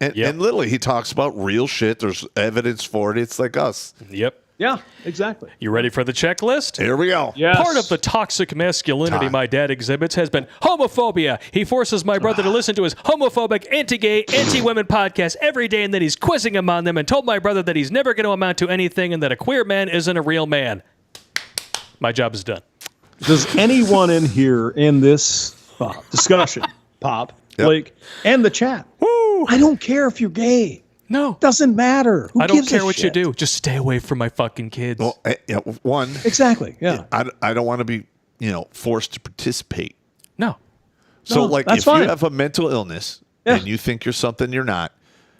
And literally, he talks about real shit. There's evidence for it. It's like us. Yep. Yeah, exactly. You ready for the checklist? Here we go. Yes. Part of the toxic masculinity my dad exhibits has been homophobia. He forces my brother to listen to his homophobic, anti-gay, anti-women podcast every day, and then he's quizzing him on them and told my brother that he's never going to amount to anything and that a queer man isn't a real man. My job is done. Does anyone in here in this discussion, Pop, Blake, and the chat, I don't care if you're gay. No. Doesn't matter. Who I don't gives a care what you shit? do. Just stay away from my fucking kids. Well, one, Exactly. Yeah. I don't want to be, forced to participate. No. So, No, like, that's if fine. you have a mental illness and you think you're something you're not,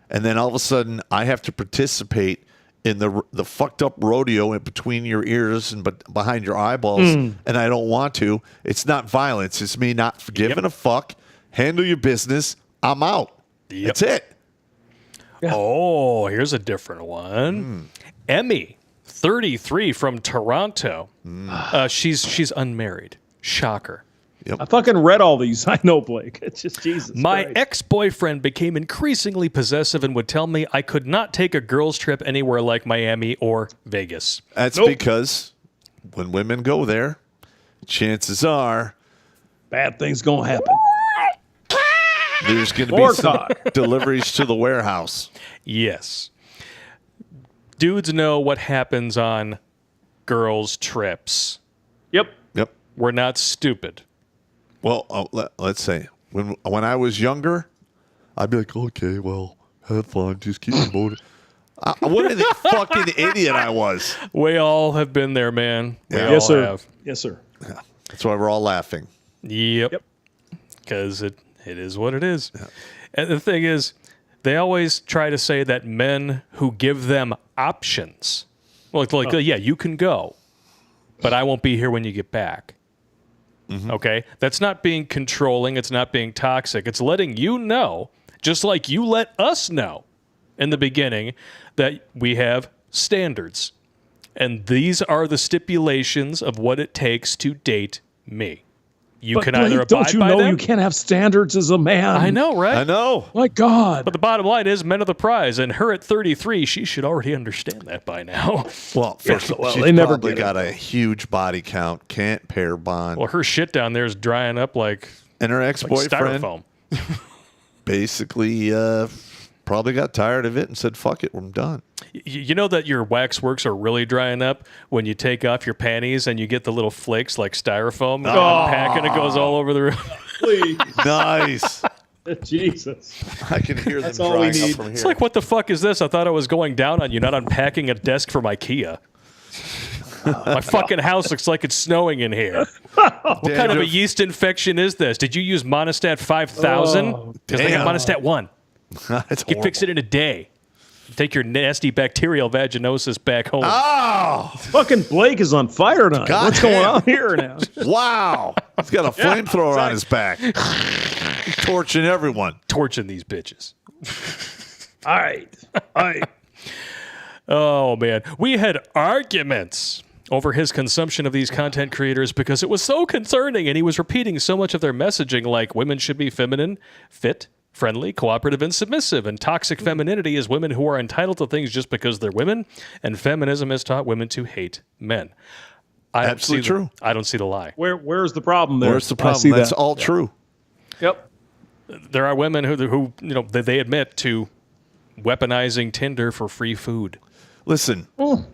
and then all of a sudden I have to participate in the fucked up rodeo in between your ears and behind your eyeballs, and I don't want to, it's not violence. It's me not giving a fuck. Handle your business. I'm out. Yep. That's it. Yeah. Oh, here's a different one. Emmy, 33, from Toronto. She's unmarried. Shocker. I fucking read all these. I know, Blake. It's just Jesus My Christ. ex-boyfriend became increasingly possessive and would tell me I could not take a girls' trip anywhere like Miami or Vegas. That's because when women go there, chances are Bad things gonna happen. there's going to More be some talk. deliveries to the warehouse. Yes. Dudes know what happens on girls' trips. Yep. Yep. We're not stupid. Well, let's say when I was younger, I'd be like, okay, well, have fun, just keep me motivated. What a fucking idiot I was. We all have been there, man. We all Yes, sir. have. Yes, sir. That's why we're all laughing. Yep. Because it is what it is. And the thing is, they always try to say that men who give them options, yeah, you can go, but I won't be here when you get back. Okay? That's not being controlling. It's not being toxic. It's letting you know, just like you let us know in the beginning, that we have standards. And these are the stipulations of what it takes to date me. You But can Blake, either abide don't you by know them. you can't have standards as a man? I know, right? I know. My God. But the bottom line is, men are the prize, and her at 33, she should already understand that by now. Well, first of all, she's they never probably get it. got a huge body count, can't pair bond. Well, her shit down there is drying up like And her ex-boyfriend styrofoam. basically probably got tired of it and said, fuck it, I'm done. You know that your waxworks are really drying up when you take off your panties and you get the little flakes like styrofoam and unpack and it goes all over the room. Please. Nice. Jesus. I can hear That's them all we drying up need. from here. It's like, what the fuck is this? I thought I was going down on you, not unpacking a desk from IKEA. My fucking house looks like it's snowing in here. What kind of a yeast infection is this? Did you use Monostat 5000? Because they have Monostat 1. That's You can fix it in a day. Take your nasty bacterial vaginosis back home. Oh, Fucking Blake is on fire tonight. God What's going damn. on here now? wow. He's got a flamethrower on his back. Torching everyone. Torching these bitches. All right. Oh, man. We had arguments over his consumption of these content creators because it was so concerning, and he was repeating so much of their messaging like women should be feminine, fit, friendly, cooperative, and submissive, and toxic femininity is women who are entitled to things just because they're women, and feminism has taught women to hate men. Absolutely true. I don't see the lie. Where's the problem there? Where's the I see problem? That's that. all true. Yep. There are women who they admit to weaponizing Tinder for free food. Listen, when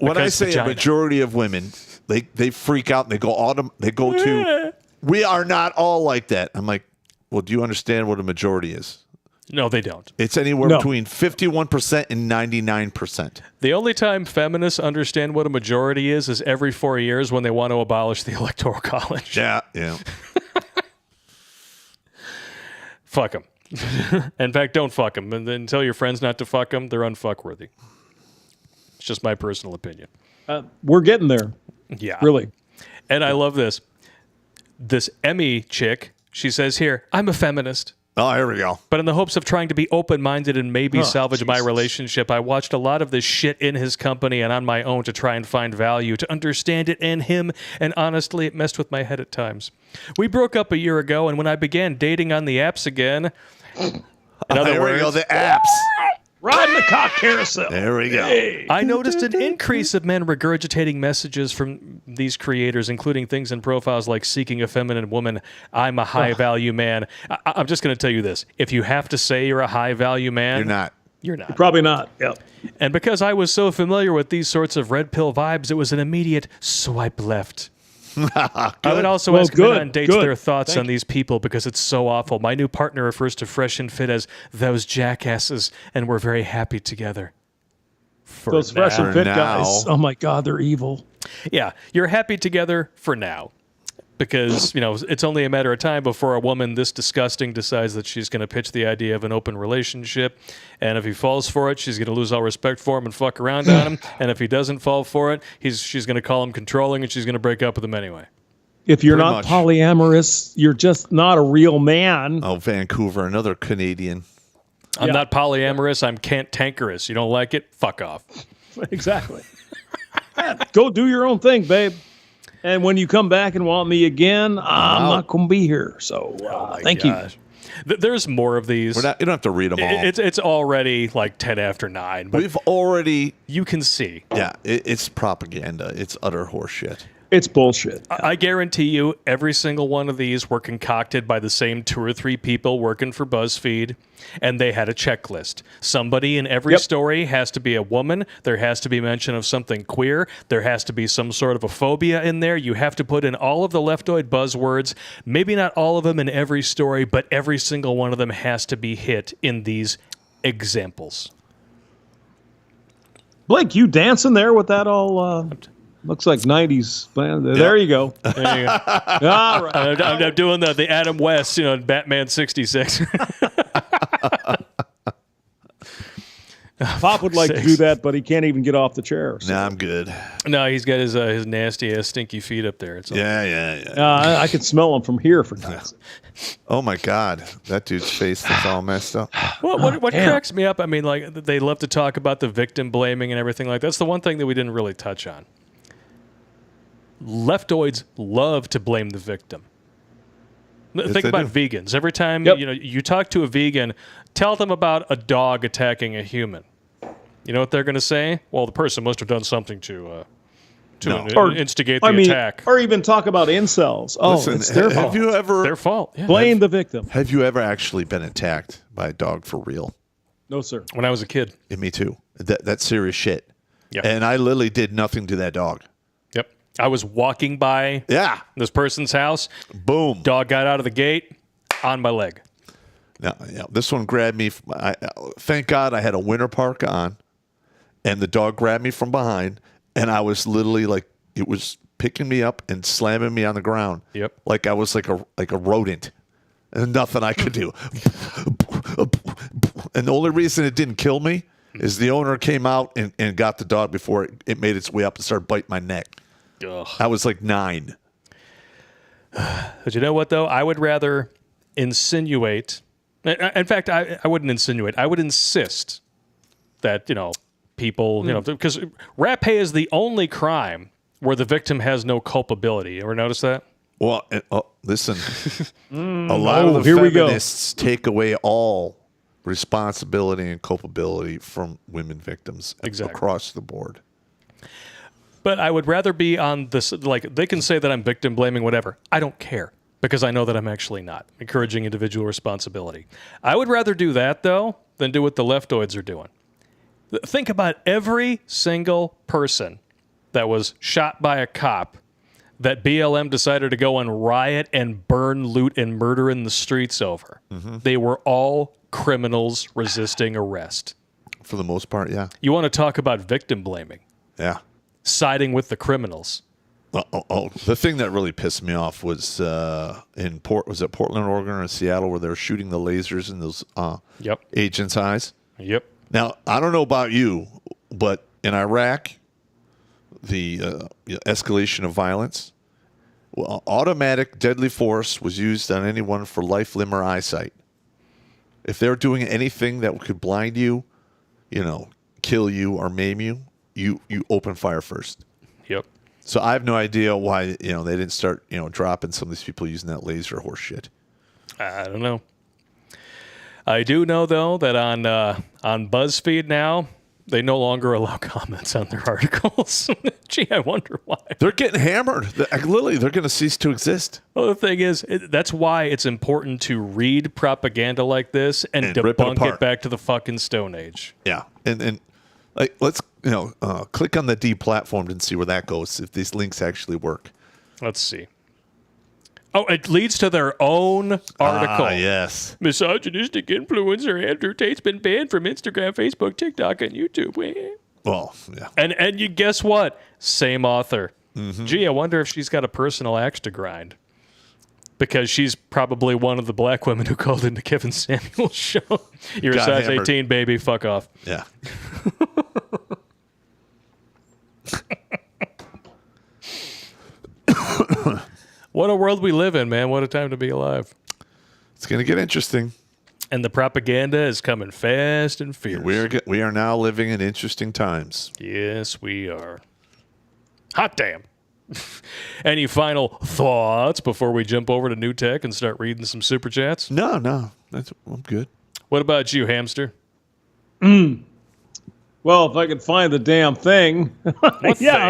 I Because say vagina. a majority of women, they freak out and they go to, we are not all like that. I'm like, well, do you understand what a majority is? No, they don't. It's anywhere No. between 51% and 99%. The only time feminists understand what a majority is every 4 years when they want to abolish the Electoral College. Yeah. Fuck them. In fact, don't fuck them. And then tell your friends not to fuck them. They're unfuckworthy. It's just my personal opinion. We're getting there. Yeah. Really. And I love this. This Emmy chick, she says here, I'm a feminist. Oh, here we go. But in the hopes of trying to be open-minded and maybe salvage my relationship, I watched a lot of this shit in his company and on my own to try and find value, to understand it and him, and honestly, it messed with my head at times. We broke up a year ago, and when I began dating on the apps again, in other There we go. words, The apps. Riding the cock carousel. There we go. I noticed an increase of men regurgitating messages from these creators, including things in profiles like seeking a feminine woman, I'm a high-value man. I'm just going to tell you this. If you have to say you're a high-value man... You're not. You're not. Probably not. Yep. And because I was so familiar with these sorts of red pill vibes, it was an immediate swipe left. I would also ask men on dates their thoughts on these people because it's so awful. My new partner refers to Fresh and Fit as those jackasses, and we're very happy together. For Those now. fresh and fit now. guys. Oh my God, they're evil. Yeah, you're happy together for now. Because, it's only a matter of time before a woman this disgusting decides that she's going to pitch the idea of an open relationship. And if he falls for it, she's going to lose all respect for him and fuck around on him. And if he doesn't fall for it, she's going to call him controlling and she's going to break up with him anyway. If you're Pretty not much. polyamorous, you're just not a real man. Oh, Vancouver, another Canadian. I'm not polyamorous. I'm cantankerous. You don't like it? Fuck off. Exactly. Go do your own thing, babe. And when you come back and want me again, I'm not going to be here. So thank you. There's more of these. You don't have to read them all. It's already like 10 after 9. But We've already... you can see. Yeah, it's propaganda. It's utter horseshit. It's bullshit. I guarantee you every single one of these were concocted by the same 2 or 3 people working for Buzzfeed, and they had a checklist. Somebody in every story has to be a woman. There has to be mention of something queer. There has to be some sort of a phobia in there. You have to put in all of the leftoid buzzwords. Maybe not all of them in every story, but every single one of them has to be hit in these examples. Blake, you dancing there with that all... looks like 90s. There you go. There you go. All right. I'm doing the Adam West, Batman 66. Pop would like to do that, but he can't even get off the chair. So. Nah, I'm good. No, he's got his nasty ass stinky feet up there. It's all. Yeah. I can smell him from here for God's sake. Oh, my God. That dude's face looks all messed up. What damn. cracks me up? I mean, like they love to talk about the victim blaming and everything like that. That's the one thing that we didn't really touch on. Leftoids love to blame the victim. Think they about do. vegans. Every time Yep. you talk to a vegan, tell them about a dog attacking a human. You know what they're going to say? Well, the person must have done something to instigate the attack. Or even talk about incels. Oh, Listen, it's their have fault. you ever Their fault. Yeah. Blame the victim. have you ever actually been attacked by a dog for real? No, sir. When I was a kid. Yeah, me too. That's serious shit. Yeah. And I literally did nothing to that dog. Yep. I was walking by this person's house. Boom. Dog got out of the gate on my leg. Now, this one grabbed me. Thank God I had a winter parka on, and the dog grabbed me from behind, and I was literally like, it was picking me up and slamming me on the ground. Yep. Like I was like a rodent, and nothing I could do. And the only reason it didn't kill me is the owner came out and got the dog before it made its way up and started biting my neck. Ugh. I was like 9. But you know what, though? I would rather insinuate. In fact, I wouldn't insinuate. I would insist that, people, because rat pay is the only crime where the victim has no culpability. You ever notice that? Well, listen, a lot of the feminists take away all responsibility and culpability from women victims across the board. But I would rather be on this, like, they can say that I'm victim blaming, whatever. I don't care because I know that I'm actually not encouraging individual responsibility. I would rather do that, though, than do what the leftoids are doing. Think about every single person that was shot by a cop that BLM decided to go and riot and burn, loot, and murder in the streets over. Mm-hmm. They were all criminals resisting arrest. For the most part, yeah. You want to talk about victim blaming? Yeah. Siding with the criminals. The thing that really pissed me off was was it Portland, Oregon, or Seattle, where they were shooting the lasers in those agents' eyes? Yep. Now, I don't know about you, but in Iraq, the escalation of violence, automatic deadly force was used on anyone for life, limb, or eyesight. If they're doing anything that could blind you, kill you or maim you, you open fire first. Yep. So I have no idea why they didn't start dropping some of these people using that laser horse shit. I don't know. I do know though that on Buzzfeed now they no longer allow comments on their articles. Gee, I wonder why. They're getting hammered. Literally, they're going to cease to exist. Well, the thing is, that's why it's important to read propaganda like this and debunk it back to the fucking Stone Age. Yeah, and like let's click on the deplatformed and see where that goes. If these links actually work. Let's see. Oh, it leads to their own article. Ah, yes. Misogynistic influencer Andrew Tate's been banned from Instagram, Facebook, TikTok, and YouTube. Well, yeah. And you guess what? Same author. Mm-hmm. Gee, I wonder if she's got a personal axe to grind. Because she's probably one of the black women who called into Kevin Samuel's show. You're a size 18, baby. Fuck off. Yeah. What a world we live in, man. What a time to be alive. It's going to get interesting. And the propaganda is coming fast and fierce. We are now living in interesting times. Yes, we are. Hot damn. Any final thoughts before we jump over to New Tech and start reading some super chats? No. I'm good. What about you, hamster? Well, if I could find the damn thing. Yeah,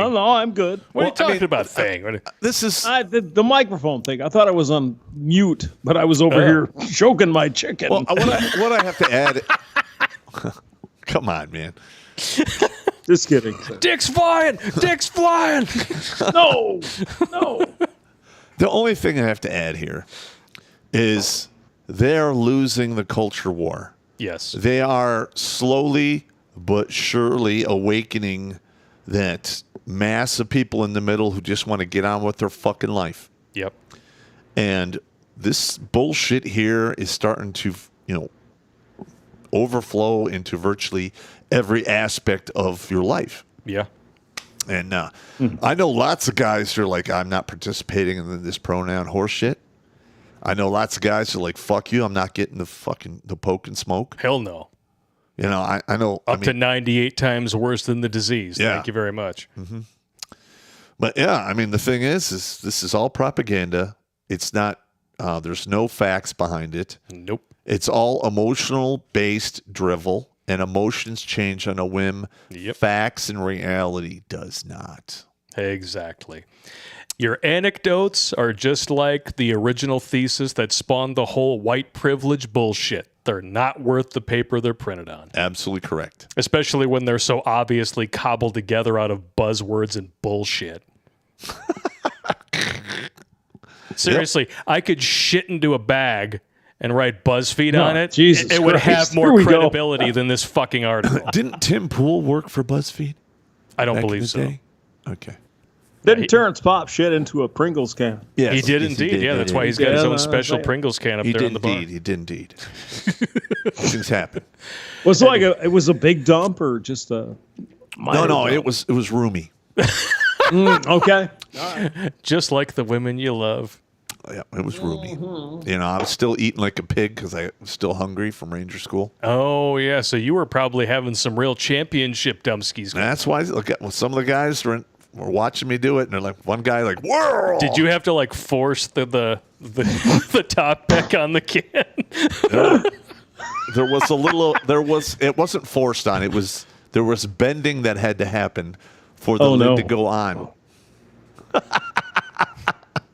thing? no, I'm good. What are you talking about, thing? This is... the microphone thing. I thought I was on mute, but I was over here choking my chicken. Well, what I have to add... Come on, man. Just kidding. Dick's flying! Dick's flying! No. The only thing I have to add here is they're losing the culture war. Yes. They are slowly but surely awakening that mass of people in the middle who just want to get on with their fucking life. Yep. And this bullshit here is starting to, overflow into virtually every aspect of your life. Yeah. And I know lots of guys who are like, I'm not participating in this pronoun horse shit. I know lots of guys who are like, fuck you, I'm not getting the poke and smoke. Hell no. I know. Up to 98 times worse than the disease. Yeah. Thank you very much. Mm-hmm. But yeah, the thing is this is all propaganda. It's not, there's no facts behind it. Nope. It's all emotional-based drivel, and emotions change on a whim. Yep. Facts and reality does not. Exactly. Your anecdotes are just like the original thesis that spawned the whole white privilege bullshit. They're not worth the paper they're printed on. Absolutely correct. Especially when they're so obviously cobbled together out of buzzwords and bullshit. Seriously, I could shit into a bag and write Buzzfeed on it. Jesus it would Christ. have more Here we go. credibility than this fucking article. Didn't Tim Pool work for BuzzFeed? I don't back in believe the so. day? Okay. Didn't Terrence pop shit into a Pringles can? Yes, He did yes, indeed. Yeah, that's why he's got his Yeah, own no, special I'm saying. Pringles can up He there did in the bar. indeed. He did indeed. Things happen. Was it like it was a big dump or just a minor No, dump? it was roomy. Okay. Just like the women you love. Yeah, it was roomy. You know, I was still eating like a pig because I was still hungry from Ranger School. Oh, yeah. So you were probably having some real championship dumpskis. And that's why look at some of the guys were watching me do it, and they're like, one guy like, "Whoa!" Did you have to like force the the top back on the can? There was a little. It wasn't forced on. There was bending that had to happen for the lid to go on.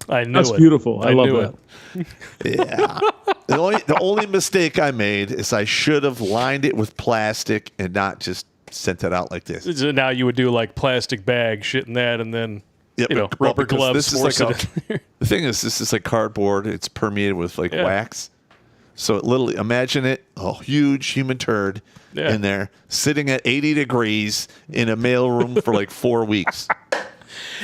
I knew That's it. beautiful. I love knew that. it. Yeah. The only mistake I made is I should have lined it with plastic and not just sent it out like this. So now you would do like plastic bag shit in that, and then Yep, you know well, rubber because gloves. This is force like it in there. the thing is, this is like cardboard. It's permeated with like Yeah. wax. So it literally, imagine it, a huge human turd Yeah. in there, sitting at 80 degrees in a mailroom for like 4 weeks.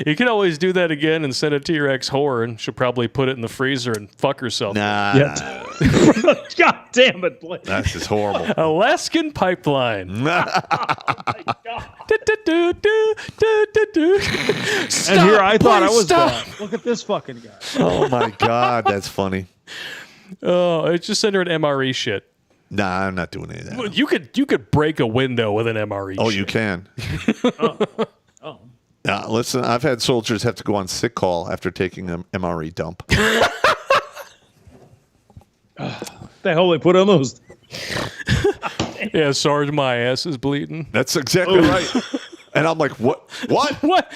You can always do that again and send it to your ex-whore, and she'll probably put it in the freezer and fuck herself. Nah, Yeah. God damn it, Blake. that's just horrible. Alaskan pipeline. And here I thought I was stop. bad. Look at this fucking guy. Oh my God, that's funny. Oh, just send her an MRE shit. Nah, I'm not doing any of that. You could break a window with an MRE. Oh, shit. you can. Listen, I've had soldiers have to go on sick call after taking an MRE dump. The hell they put on those? Yeah, Sarge, my ass is bleeding. That's exactly right. And I'm like, what? What? What?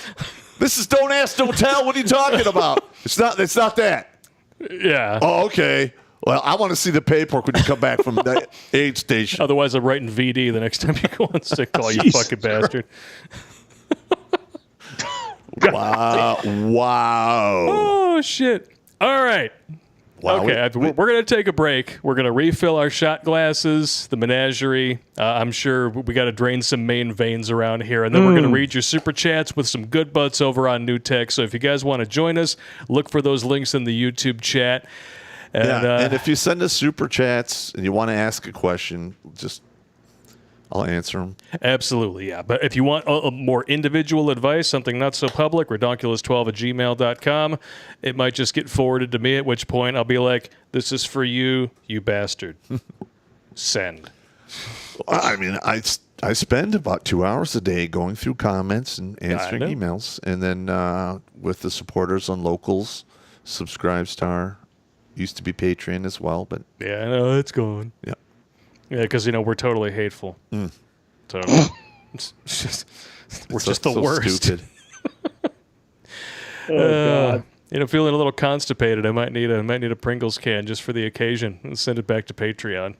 This is don't ask, don't tell. What are you talking about? It's not that. Yeah. Oh, okay. Well, I want to see the paperwork when you come back from the aid station. Otherwise, I'm writing VD the next time you go on sick call, you Jesus fucking bastard. Wow. Oh, shit. All right. Wow. Okay, we're going to take a break. We're going to refill our shot glasses, the menagerie. I'm sure we got to drain some main veins around here. And then we're going to read your super chats with some good butts over on New Tech. So if you guys want to join us, look for those links in the YouTube chat. And, and if you send us super chats and you want to ask a question, just I'll answer them. Absolutely, yeah. But if you want a more individual advice, something not so public, redonkulous12@gmail.com, it might just get forwarded to me, at which point I'll be like, this is for you, you bastard. Send. I mean, I spend about 2 hours a day going through comments and answering know. emails. And then with the supporters on Locals, Subscribestar, used to be Patreon as well. But Yeah, I know, it's gone. yeah. Yeah, because, we're totally hateful. Totally. It's just, we're just the so worst. Stupid. Oh, God. Feeling a little constipated. I might need a Pringles can just for the occasion and send it back to Patreon.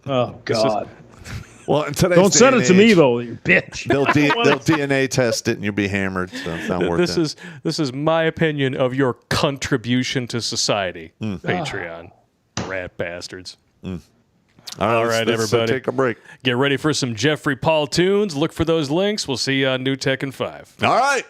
Oh, God. Well, in today's Don't day send and it to me, age, though, you bitch. They'll DNA test it and you'll be hammered. So it's not worth it. This is my opinion of your contribution to society. Patreon. Rat bastards. All right, let's everybody. take a break. Get ready for some Jeffrey Paul tunes. Look for those links. We'll see you on New Tech in 5. All right.